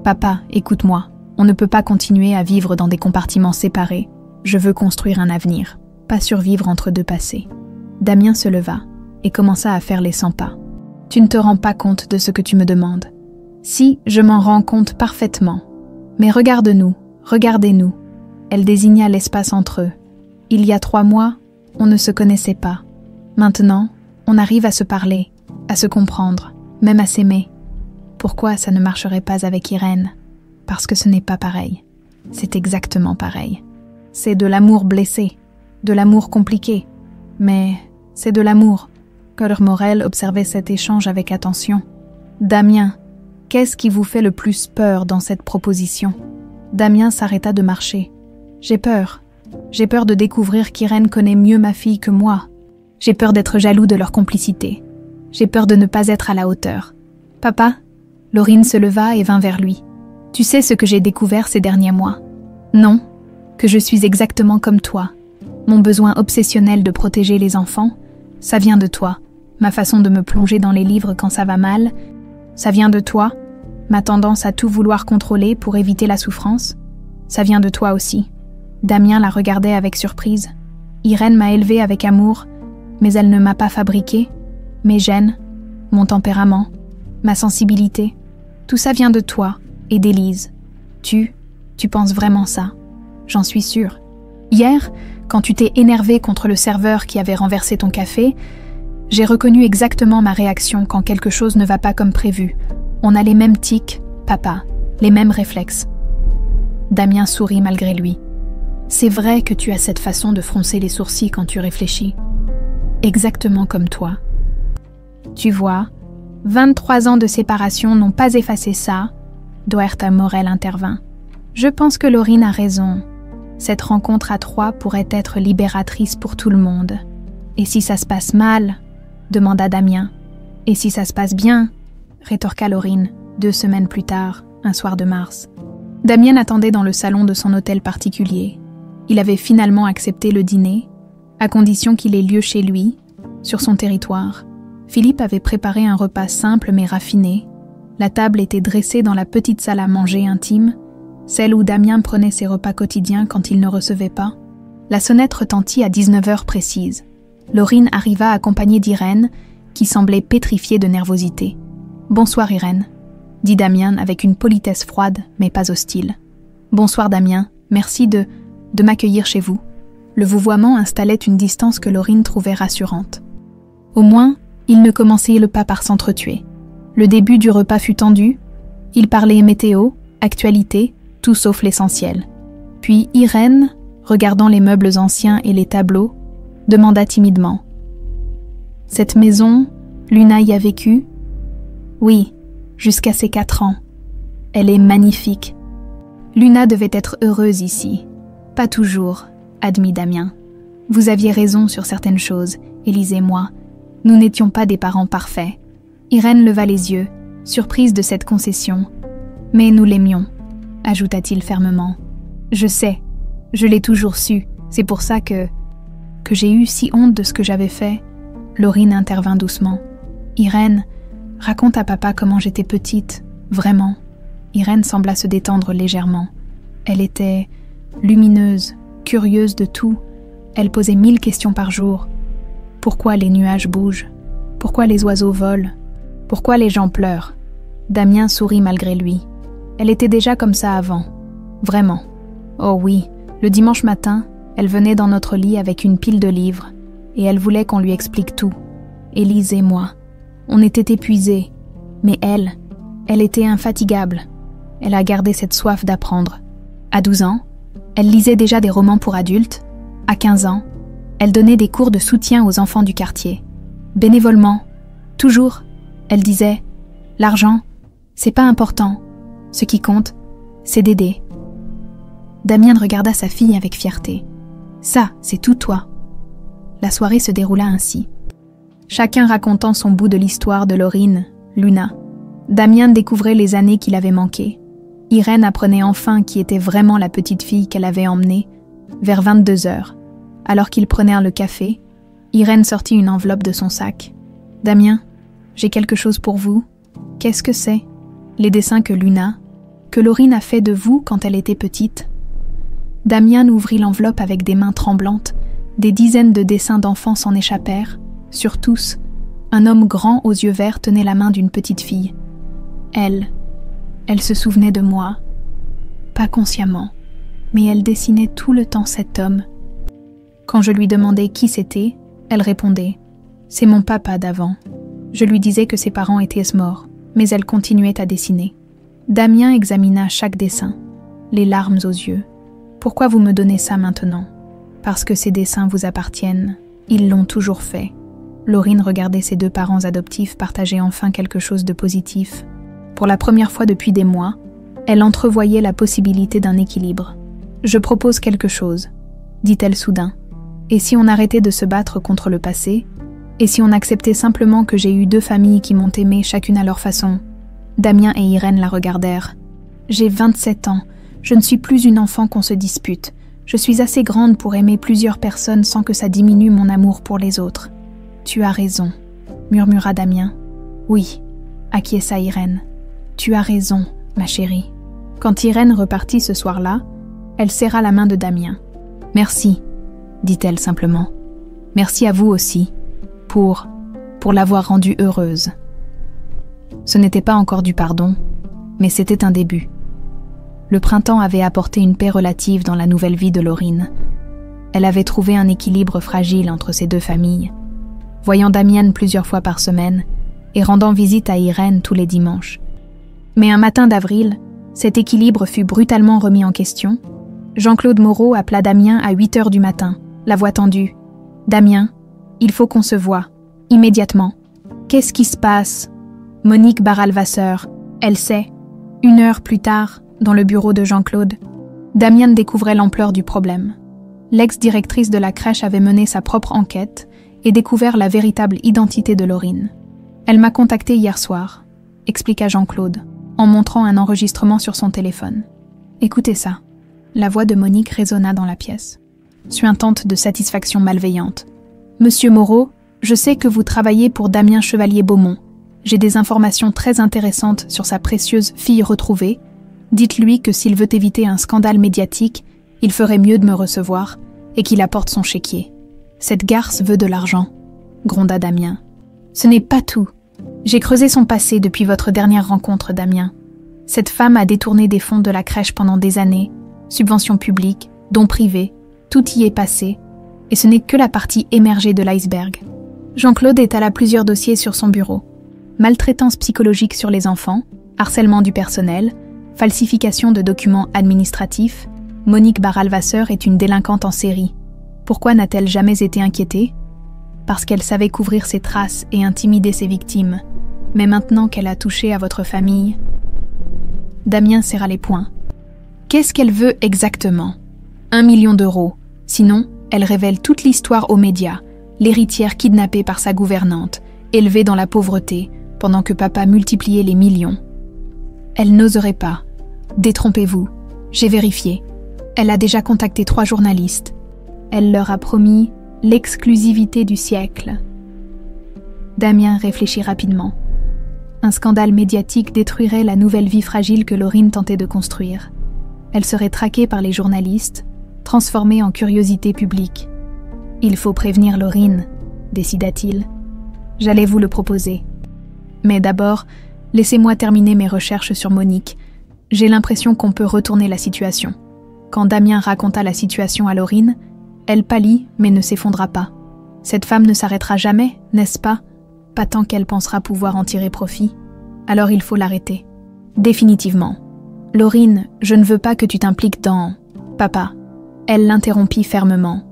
papa, écoute-moi. On ne peut pas continuer à vivre dans des compartiments séparés. Je veux construire un avenir, pas survivre entre 2 passés. Damien se leva et commença à faire les 100 pas. Tu ne te rends pas compte de ce que tu me demandes. Si, je m'en rends compte parfaitement. Mais regarde-nous, regardez-nous. Elle désigna l'espace entre eux. Il y a 3 mois, on ne se connaissait pas. Maintenant, on arrive à se parler, à se comprendre, même à s'aimer. Pourquoi ça ne marcherait pas avec Irène ? Parce que ce n'est pas pareil. C'est exactement pareil. C'est de l'amour blessé, de l'amour compliqué. Mais c'est de l'amour. Cœur Morel observait cet échange avec attention. Damien, qu'est-ce qui vous fait le plus peur dans cette proposition ? Damien s'arrêta de marcher. J'ai peur. J'ai peur de découvrir qu'Irène connaît mieux ma fille que moi. J'ai peur d'être jaloux de leur complicité. J'ai peur de ne pas être à la hauteur. Papa ? Laurine se leva et vint vers lui. Tu sais ce que j'ai découvert ces derniers mois ? Non, que je suis exactement comme toi. Mon besoin obsessionnel de protéger les enfants, ça vient de toi. Ma façon de me plonger dans les livres quand ça va mal, ça vient de toi. Ma tendance à tout vouloir contrôler pour éviter la souffrance, ça vient de toi aussi. Damien la regardait avec surprise. Irène m'a élevée avec amour, mais elle ne m'a pas fabriquée. Mes gènes, mon tempérament, ma sensibilité, tout ça vient de toi et d'Élise. Tu penses vraiment ça. J'en suis sûre. Hier, quand tu t'es énervé contre le serveur qui avait renversé ton café, j'ai reconnu exactement ma réaction quand quelque chose ne va pas comme prévu. On a les mêmes tics, papa, les mêmes réflexes. Damien sourit malgré lui. C'est vrai que tu as cette façon de froncer les sourcils quand tu réfléchis. Exactement comme toi. Tu vois, 23 ans de séparation n'ont pas effacé ça. Doerta Morel intervint. Je pense que Laurine a raison. Cette rencontre à trois pourrait être libératrice pour tout le monde. « Et si ça se passe mal ?» demanda Damien. « Et si ça se passe bien ?» rétorqua Laurine, 2 semaines plus tard, un soir de mars. Damien attendait dans le salon de son hôtel particulier. Il avait finalement accepté le dîner, à condition qu'il ait lieu chez lui, sur son territoire. Philippe avait préparé un repas simple mais raffiné. La table était dressée dans la petite salle à manger intime, celle où Damien prenait ses repas quotidiens quand il ne recevait pas. La sonnette retentit à 19h précises. Laurine arriva accompagnée d'Irène, qui semblait pétrifiée de nervosité. « Bonsoir Irène », dit Damien avec une politesse froide mais pas hostile. « Bonsoir Damien, merci de m'accueillir chez vous. » Le vouvoiement installait une distance que Laurine trouvait rassurante. Au moins, ils ne commençaient pas par s'entretuer. Le début du repas fut tendu. Ils parlaient météo, actualité, tout sauf l'essentiel. Puis Irène, regardant les meubles anciens et les tableaux, demanda timidement. « Cette maison, Luna y a vécu ?»« Oui, jusqu'à ses 4 ans. Elle est magnifique. Luna devait être heureuse ici. Pas toujours, admit Damien. Vous aviez raison sur certaines choses, Élise et moi. Nous n'étions pas des parents parfaits. » Irène leva les yeux, surprise de cette concession. « Mais nous l'aimions, » ajouta-t-il fermement. « Je sais, je l'ai toujours su, c'est pour ça que j'ai eu si honte de ce que j'avais fait. » Laurine intervint doucement. « Irène, raconte à papa comment j'étais petite, vraiment. » Irène sembla se détendre légèrement. Elle était lumineuse, curieuse de tout. Elle posait 1000 questions par jour. Pourquoi les nuages bougent? Pourquoi les oiseaux volent? Pourquoi les gens pleurent? Damien sourit malgré lui. Elle était déjà comme ça avant. Vraiment. Oh oui, le dimanche matin, elle venait dans notre lit avec une pile de livres, et elle voulait qu'on lui explique tout. Élise et moi. On était épuisés, mais elle était infatigable. Elle a gardé cette soif d'apprendre. À 12 ans, elle lisait déjà des romans pour adultes. À 15 ans, elle donnait des cours de soutien aux enfants du quartier. Bénévolement, toujours, elle disait « L'argent, c'est pas important. Ce qui compte, c'est d'aider. » Damien regarda sa fille avec fierté. « Ça, c'est tout toi. » La soirée se déroula ainsi. Chacun racontant son bout de l'histoire de Laurine, Luna. Damien découvrait les années qu'il avait manquées. Irène apprenait enfin qui était vraiment la petite fille qu'elle avait emmenée, vers 22h. Alors qu'ils prenèrent le café, Irène sortit une enveloppe de son sac. « Damien, j'ai quelque chose pour vous. Qu'est-ce que c'est ? » « Les dessins que Laurine a fait de vous quand elle était petite. » Damien ouvrit l'enveloppe avec des mains tremblantes. Des dizaines de dessins d'enfants s'en échappèrent. Sur tous, un homme grand aux yeux verts tenait la main d'une petite fille. Elle se souvenait de moi. Pas consciemment, mais elle dessinait tout le temps cet homme. Quand je lui demandais qui c'était, elle répondait « C'est mon papa d'avant ». Je lui disais que ses parents étaient morts, mais elle continuait à dessiner. Damien examina chaque dessin, les larmes aux yeux. « Pourquoi vous me donnez ça maintenant ? » « Parce que ces dessins vous appartiennent. Ils l'ont toujours fait. » Laurine regardait ses 2 parents adoptifs partager enfin quelque chose de positif. Pour la première fois depuis des mois, elle entrevoyait la possibilité d'un équilibre. « Je propose quelque chose, » dit-elle soudain. « Et si on arrêtait de se battre contre le passé ? Et si on acceptait simplement que j'ai eu 2 familles qui m'ont aimée chacune à leur façon ?» Damien et Irène la regardèrent. « J'ai 27 ans. Je ne suis plus une enfant qu'on se dispute. Je suis assez grande pour aimer plusieurs personnes sans que ça diminue mon amour pour les autres. »« Tu as raison, » murmura Damien. « Oui, » acquiesça Irène. « Tu as raison, ma chérie. » Quand Irène repartit ce soir-là, elle serra la main de Damien. « Merci, » dit-elle simplement. « Merci à vous aussi, pour l'avoir rendue heureuse. » Ce n'était pas encore du pardon, mais c'était un début. Le printemps avait apporté une paix relative dans la nouvelle vie de Laurine. Elle avait trouvé un équilibre fragile entre ces 2 familles, voyant Damien plusieurs fois par semaine et rendant visite à Irène tous les dimanches. Mais un matin d'avril, cet équilibre fut brutalement remis en question. Jean-Claude Moreau appela Damien à 8h du matin, la voix tendue. « Damien, il faut qu'on se voie, immédiatement. »« Qu'est-ce qui se passe ?» Monique Baralvasseur, elle sait. 1 heure plus tard, dans le bureau de Jean-Claude. « Damien découvrait l'ampleur du problème. L'ex-directrice de la crèche avait mené sa propre enquête et découvert la véritable identité de Laurine. Elle m'a contacté hier soir, expliqua Jean-Claude, en montrant un enregistrement sur son téléphone. Écoutez ça. La voix de Monique résonna dans la pièce, suintante de satisfaction malveillante. Monsieur Moreau, je sais que vous travaillez pour Damien Chevalier-Beaumont. J'ai des informations très intéressantes sur sa précieuse fille retrouvée. Dites-lui que s'il veut éviter un scandale médiatique, il ferait mieux de me recevoir et qu'il apporte son chéquier. Cette garce veut de l'argent, gronda Damien. Ce n'est pas tout. J'ai creusé son passé depuis votre dernière rencontre, Damien. Cette femme a détourné des fonds de la crèche pendant des années, subventions publiques, dons privés, tout y est passé, et ce n'est que la partie émergée de l'iceberg. Jean-Claude étala plusieurs dossiers sur son bureau. Maltraitance psychologique sur les enfants, harcèlement du personnel, falsification de documents administratifs. Monique Barral-Vasseur est une délinquante en série. Pourquoi n'a-t-elle jamais été inquiétée? Parce qu'elle savait couvrir ses traces et intimider ses victimes. Mais maintenant qu'elle a touché à votre famille... Damien serra les poings. Qu'est-ce qu'elle veut exactement? 1 million d'euros. Sinon, elle révèle toute l'histoire aux médias. L'héritière kidnappée par sa gouvernante, élevée dans la pauvreté, pendant que papa multipliait les millions. Elle n'oserait pas. Détrompez-vous. J'ai vérifié. Elle a déjà contacté 3 journalistes. Elle leur a promis l'exclusivité du siècle. Damien réfléchit rapidement. Un scandale médiatique détruirait la nouvelle vie fragile que Laurine tentait de construire. Elle serait traquée par les journalistes, transformée en curiosité publique. Il faut prévenir Laurine, décida-t-il. J'allais vous le proposer. Mais d'abord, laissez-moi terminer mes recherches sur Monique. J'ai l'impression qu'on peut retourner la situation. Quand Damien raconta la situation à Laurine, elle pâlit mais ne s'effondra pas. Cette femme ne s'arrêtera jamais, n'est-ce pas? Pas tant qu'elle pensera pouvoir en tirer profit. Alors il faut l'arrêter. Définitivement. Laurine, je ne veux pas que tu t'impliques dans... Papa. Elle l'interrompit fermement.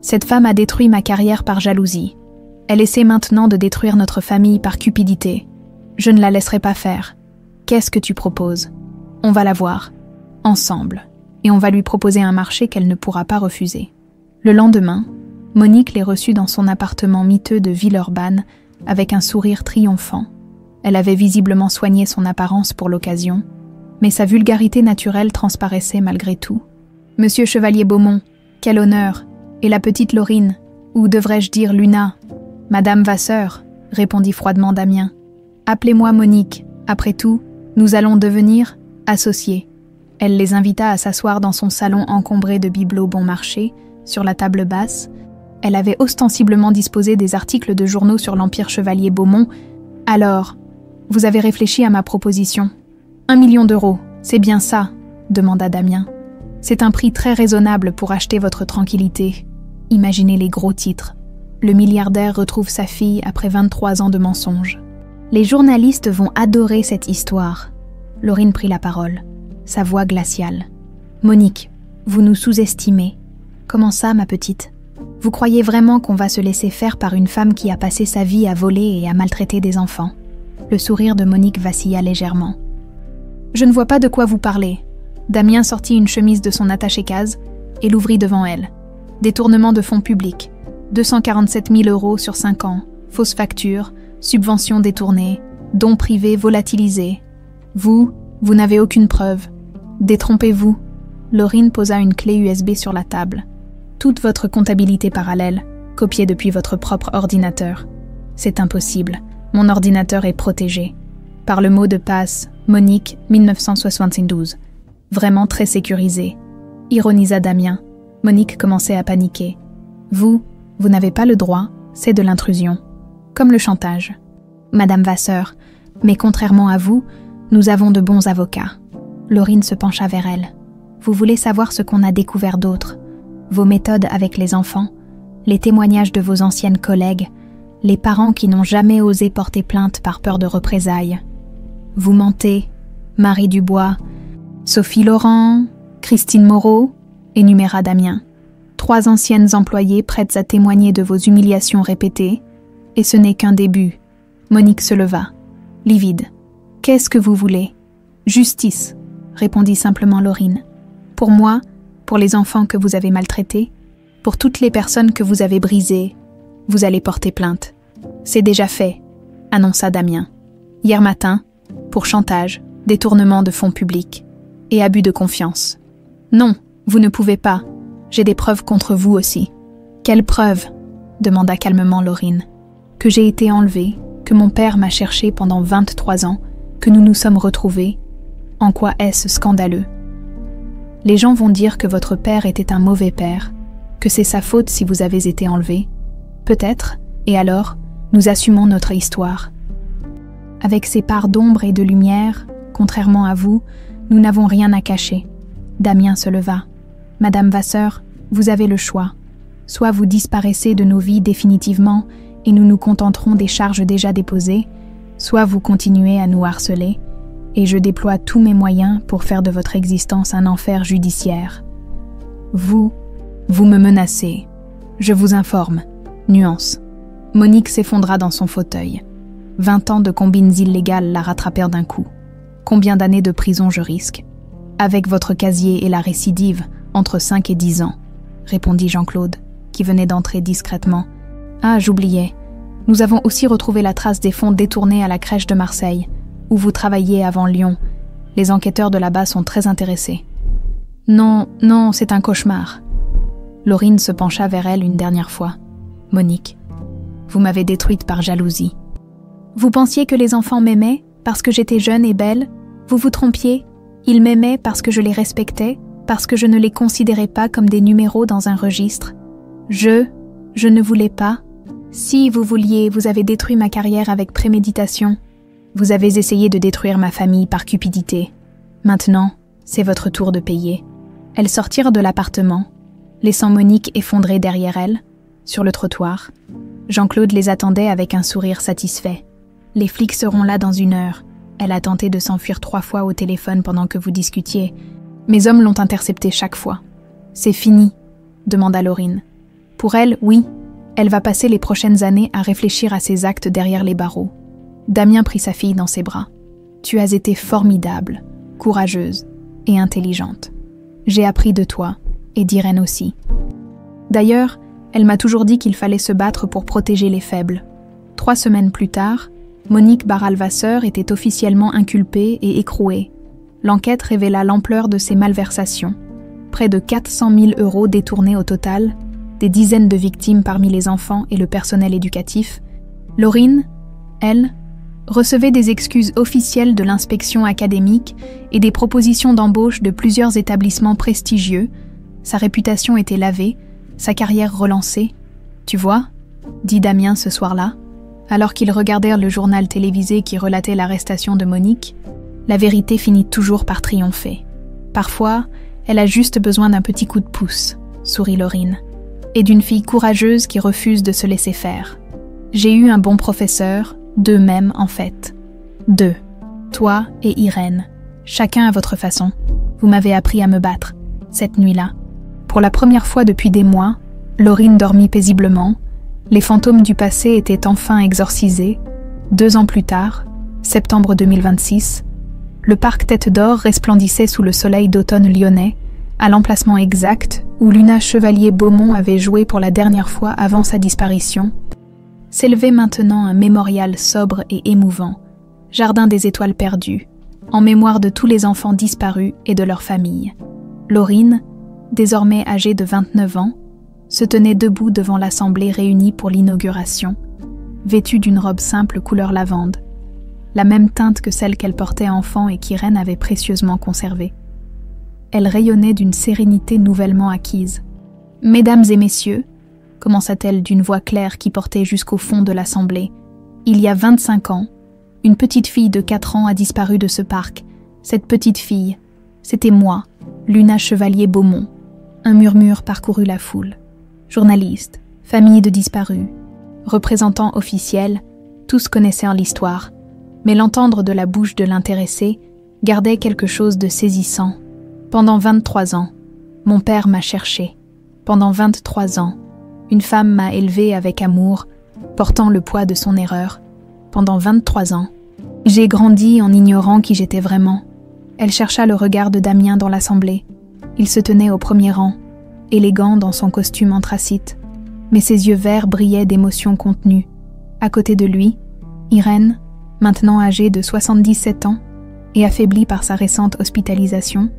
Cette femme a détruit ma carrière par jalousie. Elle essaie maintenant de détruire notre famille par cupidité. Je ne la laisserai pas faire. Qu'est-ce que tu proposes? On va la voir. Ensemble. Et on va lui proposer un marché qu'elle ne pourra pas refuser. Le lendemain, Monique les reçut dans son appartement miteux de Villeurbanne avec un sourire triomphant. Elle avait visiblement soigné son apparence pour l'occasion, mais sa vulgarité naturelle transparaissait malgré tout. « Monsieur Chevalier-Beaumont, quel honneur! Et la petite Laurine, ou devrais-je dire Luna? Madame Vasseur, répondit froidement Damien. Appelez-moi Monique, après tout, nous allons devenir associés. Elle les invita à s'asseoir dans son salon encombré de bibelots bon marché, sur la table basse. Elle avait ostensiblement disposé des articles de journaux sur l'Empire Chevalier-Beaumont. Alors, vous avez réfléchi à ma proposition. 1 million d'euros, c'est bien ça, demanda Damien. C'est un prix très raisonnable pour acheter votre tranquillité. Imaginez les gros titres. Le milliardaire retrouve sa fille après 23 ans de mensonges. Les journalistes vont adorer cette histoire. Laurine prit la parole, sa voix glaciale. Monique, vous nous sous-estimez. Comment ça, ma petite? Vous croyez vraiment qu'on va se laisser faire par une femme qui a passé sa vie à voler et à maltraiter des enfants? Le sourire de Monique vacilla légèrement. Je ne vois pas de quoi vous parlez. Damien sortit une chemise de son attaché-case et l'ouvrit devant elle. Détournement de fonds publics, 247 000 euros sur 5 ans, fausses factures, subventions détournées, dons privés volatilisés. Vous n'avez aucune preuve. Détrompez-vous. Laurine posa une clé USB sur la table. Toute votre comptabilité parallèle, copiée depuis votre propre ordinateur. C'est impossible. Mon ordinateur est protégé. Par le mot de passe, Monique, 1972. Vraiment très sécurisé. Ironisa Damien. Monique commençait à paniquer. Vous n'avez pas le droit, c'est de l'intrusion. Comme le chantage. Madame Vasseur, mais contrairement à vous, nous avons de bons avocats. Laurine se pencha vers elle. Vous voulez savoir ce qu'on a découvert d'autre? Vos méthodes avec les enfants, les témoignages de vos anciennes collègues, les parents qui n'ont jamais osé porter plainte par peur de représailles. Vous mentez, Marie Dubois, Sophie Laurent, Christine Moreau, énuméra Damien. 3 anciennes employées prêtes à témoigner de vos humiliations répétées, et ce n'est qu'un début. Monique se leva, livide. Qu'est-ce que vous voulez? Justice, répondit simplement Laurine. Pour moi, pour les enfants que vous avez maltraités, pour toutes les personnes que vous avez brisées, vous allez porter plainte. C'est déjà fait, annonça Damien. Hier matin, pour chantage, détournement de fonds publics et abus de confiance. Non, vous ne pouvez pas. J'ai des preuves contre vous aussi. Quelles preuves ? Demanda calmement Laurine. Que j'ai été enlevée, que mon père m'a cherchée pendant 23 ans, que nous nous sommes retrouvés. En quoi est-ce scandaleux ? Les gens vont dire que votre père était un mauvais père, que c'est sa faute si vous avez été enlevé. Peut-être, et alors, nous assumons notre histoire. Avec ses parts d'ombre et de lumière, contrairement à vous, nous n'avons rien à cacher. Damien se leva. Madame Vasseur, vous avez le choix. Soit vous disparaissez de nos vies définitivement et nous nous contenterons des charges déjà déposées, soit vous continuez à nous harceler et je déploie tous mes moyens pour faire de votre existence un enfer judiciaire. Vous me menacez. Je vous informe. Nuance. Monique s'effondra dans son fauteuil. 20 ans de combines illégales la rattrapèrent d'un coup. Combien d'années de prison je risque ? Avec votre casier et la récidive, entre 5 et 10 ans, répondit Jean-Claude, qui venait d'entrer discrètement. Ah, j'oubliais. Nous avons aussi retrouvé la trace des fonds détournés à la crèche de Marseille, où vous travailliez avant Lyon. Les enquêteurs de là-bas sont très intéressés. Non, c'est un cauchemar. Laurine se pencha vers elle une dernière fois. Monique, vous m'avez détruite par jalousie. Vous pensiez que les enfants m'aimaient parce que j'étais jeune et belle ? Vous vous trompiez ? Ils m'aimaient parce que je les respectais, parce que je ne les considérais pas comme des numéros dans un registre. Je ne voulais pas. Si vous vouliez, vous avez détruit ma carrière avec préméditation. Vous avez essayé de détruire ma famille par cupidité. Maintenant, c'est votre tour de payer. Elles sortirent de l'appartement, laissant Monique effondrée derrière elle, sur le trottoir. Jean-Claude les attendait avec un sourire satisfait. Les flics seront là dans 1 heure. Elle a tenté de s'enfuir 3 fois au téléphone pendant que vous discutiez. Mes hommes l'ont interceptée chaque fois. C'est fini, demanda Laurine. Pour elle, oui. Elle va passer les prochaines années à réfléchir à ses actes derrière les barreaux. Damien prit sa fille dans ses bras. Tu as été formidable, courageuse et intelligente. J'ai appris de toi, et d'Irène aussi. D'ailleurs, elle m'a toujours dit qu'il fallait se battre pour protéger les faibles. 3 semaines plus tard, Monique Barral-Vasseur était officiellement inculpée et écrouée. L'enquête révéla l'ampleur de ses malversations. Près de 400 000 € détournés au total, des dizaines de victimes parmi les enfants et le personnel éducatif. Laurine, elle, recevait des excuses officielles de l'inspection académique et des propositions d'embauche de plusieurs établissements prestigieux. Sa réputation était lavée, sa carrière relancée. « Tu vois ?» dit Damien ce soir-là, alors qu'ils regardèrent le journal télévisé qui relatait l'arrestation de Monique. La vérité finit toujours par triompher. Parfois, elle a juste besoin d'un petit coup de pouce, sourit Laurine, et d'une fille courageuse qui refuse de se laisser faire. J'ai eu un bon professeur, 2 même en fait. 2. Toi et Irène. Chacun à votre façon. Vous m'avez appris à me battre, cette nuit-là. Pour la première fois depuis des mois, Laurine dormit paisiblement. Les fantômes du passé étaient enfin exorcisés. 2 ans plus tard, septembre 2026, le parc Tête d'Or resplendissait sous le soleil d'automne lyonnais, à l'emplacement exact où Luna Chevalier-Beaumont avait joué pour la dernière fois avant sa disparition. S'élevait maintenant un mémorial sobre et émouvant, Jardin des Étoiles perdues, en mémoire de tous les enfants disparus et de leurs familles. Laurine, désormais âgée de 29 ans, se tenait debout devant l'assemblée réunie pour l'inauguration, vêtue d'une robe simple couleur lavande, la même teinte que celle qu'elle portait enfant et qu'Irène avait précieusement conservée. Elle rayonnait d'une sérénité nouvellement acquise. « Mesdames et messieurs », commença-t-elle d'une voix claire qui portait jusqu'au fond de l'assemblée, « il y a 25 ans, une petite fille de 4 ans a disparu de ce parc. Cette petite fille, c'était moi, Luna Chevalier-Beaumont. » Un murmure parcourut la foule. Journalistes, familles de disparus, représentants officiels, tous connaissaient l'histoire, mais l'entendre de la bouche de l'intéressé gardait quelque chose de saisissant. Pendant 23 ans, mon père m'a cherché. Pendant 23 ans, une femme m'a élevée avec amour, portant le poids de son erreur. Pendant 23 ans, j'ai grandi en ignorant qui j'étais vraiment. Elle chercha le regard de Damien dans l'assemblée. Il se tenait au premier rang, élégant dans son costume anthracite, mais ses yeux verts brillaient d'émotions contenues. À côté de lui, Irène, maintenant âgée de 77 ans et affaiblie par sa récente hospitalisation,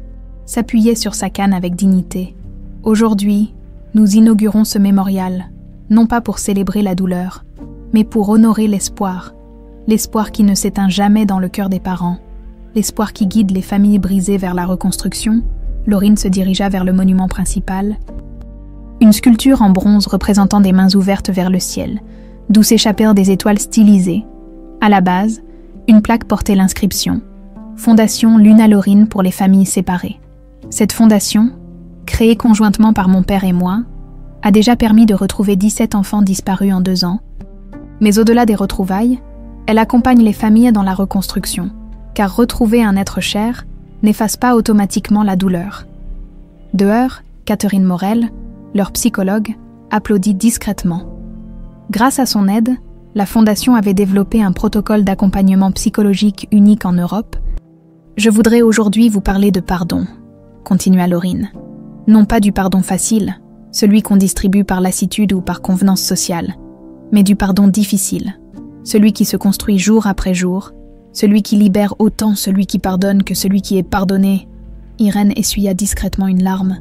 s'appuyait sur sa canne avec dignité. Aujourd'hui, nous inaugurons ce mémorial, non pas pour célébrer la douleur, mais pour honorer l'espoir qui ne s'éteint jamais dans le cœur des parents, l'espoir qui guide les familles brisées vers la reconstruction. Laurine se dirigea vers le monument principal, une sculpture en bronze représentant des mains ouvertes vers le ciel, d'où s'échappèrent des étoiles stylisées. À la base, une plaque portait l'inscription « Fondation Luna Laurine pour les familles séparées ». Cette fondation, créée conjointement par mon père et moi, a déjà permis de retrouver 17 enfants disparus en 2 ans. Mais au-delà des retrouvailles, elle accompagne les familles dans la reconstruction, car retrouver un être cher n'efface pas automatiquement la douleur. Dehors, Catherine Morel, leur psychologue, applaudit discrètement. Grâce à son aide, la Fondation avait développé un protocole d'accompagnement psychologique unique en Europe. « Je voudrais aujourd'hui vous parler de pardon », continua Laurine. « Non pas du pardon facile, celui qu'on distribue par lassitude ou par convenance sociale, mais du pardon difficile, celui qui se construit jour après jour, celui qui libère autant celui qui pardonne que celui qui est pardonné. » Irène essuya discrètement une larme.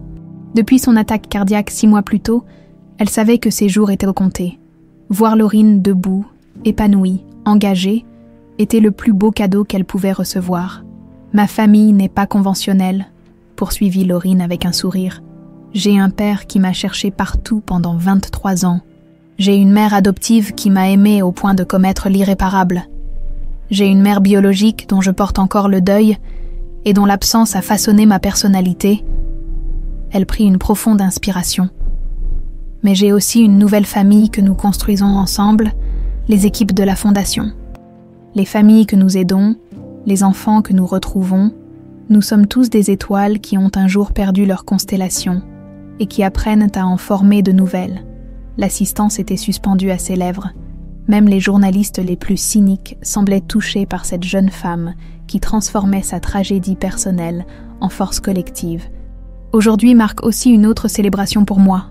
Depuis son attaque cardiaque 6 mois plus tôt, elle savait que ses jours étaient comptés. Voir Laurine debout, épanouie, engagée, était le plus beau cadeau qu'elle pouvait recevoir. « Ma famille n'est pas conventionnelle », poursuivit Laurine avec un sourire. « J'ai un père qui m'a cherché partout pendant 23 ans. J'ai une mère adoptive qui m'a aimée au point de commettre l'irréparable. J'ai une mère biologique dont je porte encore le deuil et dont l'absence a façonné ma personnalité. » Elle prit une profonde inspiration. « Mais j'ai aussi une nouvelle famille que nous construisons ensemble, les équipes de la Fondation. Les familles que nous aidons, les enfants que nous retrouvons, nous sommes tous des étoiles qui ont un jour perdu leur constellation et qui apprennent à en former de nouvelles. » L'assistance était suspendue à ses lèvres. Même les journalistes les plus cyniques semblaient touchés par cette jeune femme qui transformait sa tragédie personnelle en force collective. « Aujourd'hui marque aussi une autre célébration pour moi, »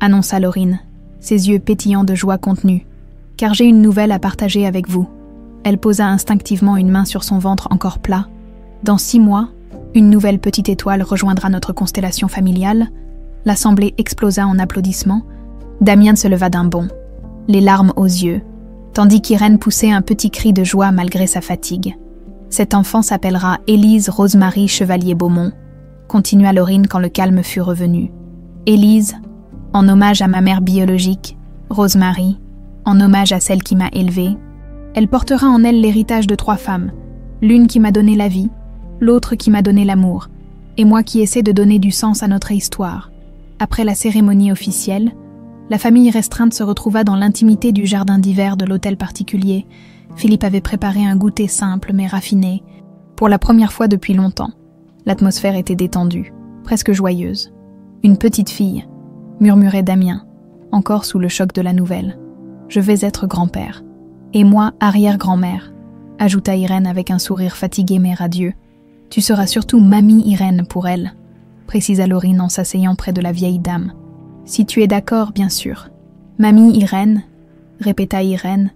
annonça Laurine, ses yeux pétillants de joie contenue, « car j'ai une nouvelle à partager avec vous. » Elle posa instinctivement une main sur son ventre encore plat. « Dans 6 mois, une nouvelle petite étoile rejoindra notre constellation familiale. » L'assemblée explosa en applaudissements. Damien se leva d'un bond, les larmes aux yeux, tandis qu'Irène poussait un petit cri de joie malgré sa fatigue. « Cet enfant s'appellera Élise Rosemary Chevalier-Beaumont », continua Laurine quand le calme fut revenu. « Élise, en hommage à ma mère biologique, Rosemary, en hommage à celle qui m'a élevée. Elle portera en elle l'héritage de 3 femmes, l'une qui m'a donné la vie, l'autre qui m'a donné l'amour, et moi qui essaie de donner du sens à notre histoire. » Après la cérémonie officielle, la famille restreinte se retrouva dans l'intimité du jardin d'hiver de l'hôtel particulier. Philippe avait préparé un goûter simple mais raffiné. Pour la première fois depuis longtemps, l'atmosphère était détendue, presque joyeuse. « Une petite fille », murmurait Damien, encore sous le choc de la nouvelle. « Je vais être grand-père. Et moi, arrière-grand-mère », ajouta Irène avec un sourire fatigué mais radieux. « Tu seras surtout mamie Irène pour elle », précisa Laurine en s'asseyant près de la vieille dame. « Si tu es d'accord, bien sûr. »« Mamie Irène », répéta Irène,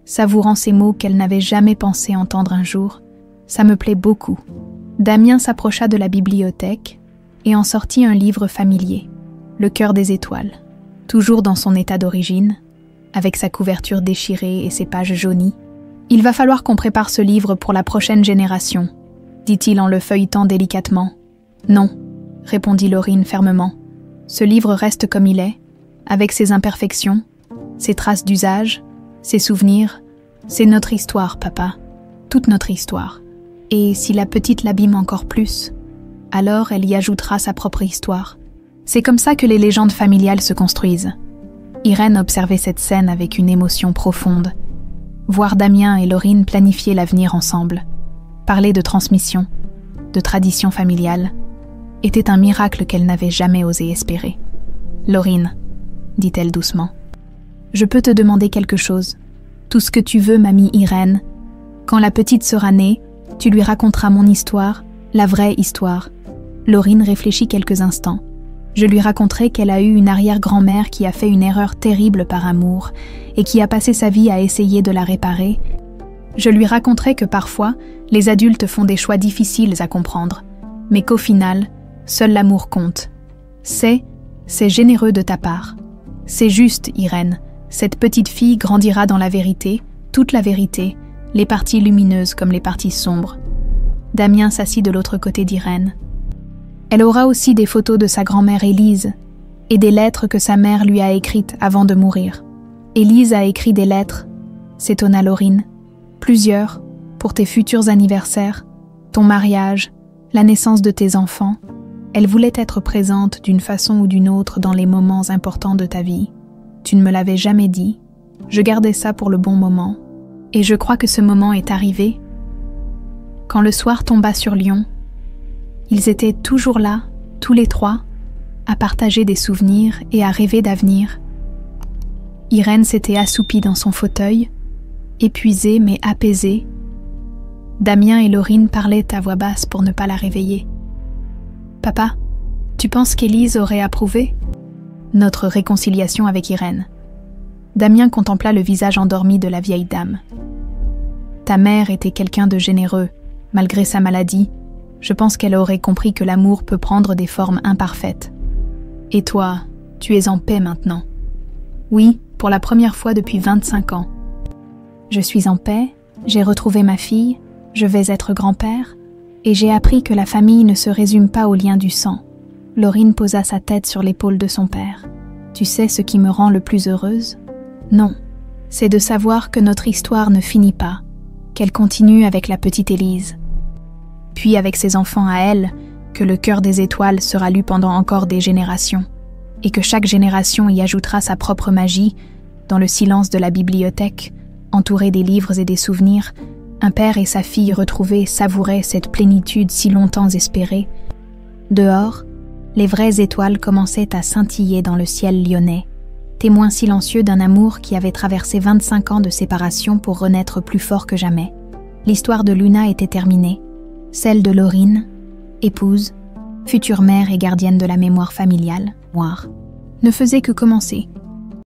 savourant ces mots qu'elle n'avait jamais pensé entendre un jour. « Ça me plaît beaucoup. » Damien s'approcha de la bibliothèque et en sortit un livre familier, Le cœur des étoiles, toujours dans son état d'origine, avec sa couverture déchirée et ses pages jaunies. « Il va falloir qu'on prépare ce livre pour la prochaine génération, » dit-il en le feuilletant délicatement. « Non, » répondit Laurine fermement. « Ce livre reste comme il est, avec ses imperfections, ses traces d'usage, ses souvenirs. C'est notre histoire, papa, toute notre histoire. Et si la petite l'abîme encore plus, alors elle y ajoutera sa propre histoire. C'est comme ça que les légendes familiales se construisent. » Irène observait cette scène avec une émotion profonde. Voir Damien et Laurine planifier l'avenir ensemble, parler de transmission, de tradition familiale, était un miracle qu'elle n'avait jamais osé espérer. « Laurine, » dit-elle doucement, « je peux te demander quelque chose. Tout ce que tu veux, mamie Irène. Quand la petite sera née, tu lui raconteras mon histoire, la vraie histoire. Laurine réfléchit quelques instants. Je lui raconterai qu'elle a eu une arrière-grand-mère qui a fait une erreur terrible par amour et qui a passé sa vie à essayer de la réparer. Je lui raconterai que parfois, les adultes font des choix difficiles à comprendre, mais qu'au final, seul l'amour compte. C'est généreux de ta part. C'est juste, Irène. Cette petite fille grandira dans la vérité, toute la vérité, les parties lumineuses comme les parties sombres. Damien s'assit de l'autre côté d'Irène. Elle aura aussi des photos de sa grand-mère Élise et des lettres que sa mère lui a écrites avant de mourir. Élise a écrit des lettres, s'étonna Laurine. Plusieurs, pour tes futurs anniversaires, ton mariage, la naissance de tes enfants. Elle voulait être présente d'une façon ou d'une autre dans les moments importants de ta vie. Tu ne me l'avais jamais dit. Je gardais ça pour le bon moment. Et je crois que ce moment est arrivé. Quand le soir tomba sur Lyon, ils étaient toujours là, tous les trois, à partager des souvenirs et à rêver d'avenir. Irène s'était assoupie dans son fauteuil, épuisée mais apaisée. Damien et Laurine parlaient à voix basse pour ne pas la réveiller. « Papa, tu penses qu'Élise aurait approuvé ?» Notre réconciliation avec Irène. Damien contempla le visage endormi de la vieille dame. « Ta mère était quelqu'un de généreux, malgré sa maladie. Je pense qu'elle aurait compris que l'amour peut prendre des formes imparfaites. Et toi, tu es en paix maintenant. » « Oui, pour la première fois depuis 25 ans. Je suis en paix, j'ai retrouvé ma fille, je vais être grand-père, et j'ai appris que la famille ne se résume pas au lien du sang. » Laurine posa sa tête sur l'épaule de son père. « Tu sais ce qui me rend le plus heureuse ? Non, c'est de savoir que notre histoire ne finit pas, qu'elle continue avec la petite Élise. Puis avec ses enfants à elle, que le cœur des étoiles sera lu pendant encore des générations, et que chaque génération y ajoutera sa propre magie, dans le silence de la bibliothèque, entourés des livres et des souvenirs, un père et sa fille retrouvés savouraient cette plénitude si longtemps espérée. Dehors, les vraies étoiles commençaient à scintiller dans le ciel lyonnais, témoins silencieux d'un amour qui avait traversé 25 ans de séparation pour renaître plus fort que jamais. L'histoire de Luna était terminée, celle de Laurine, épouse, future mère et gardienne de la mémoire familiale, ne faisait que commencer.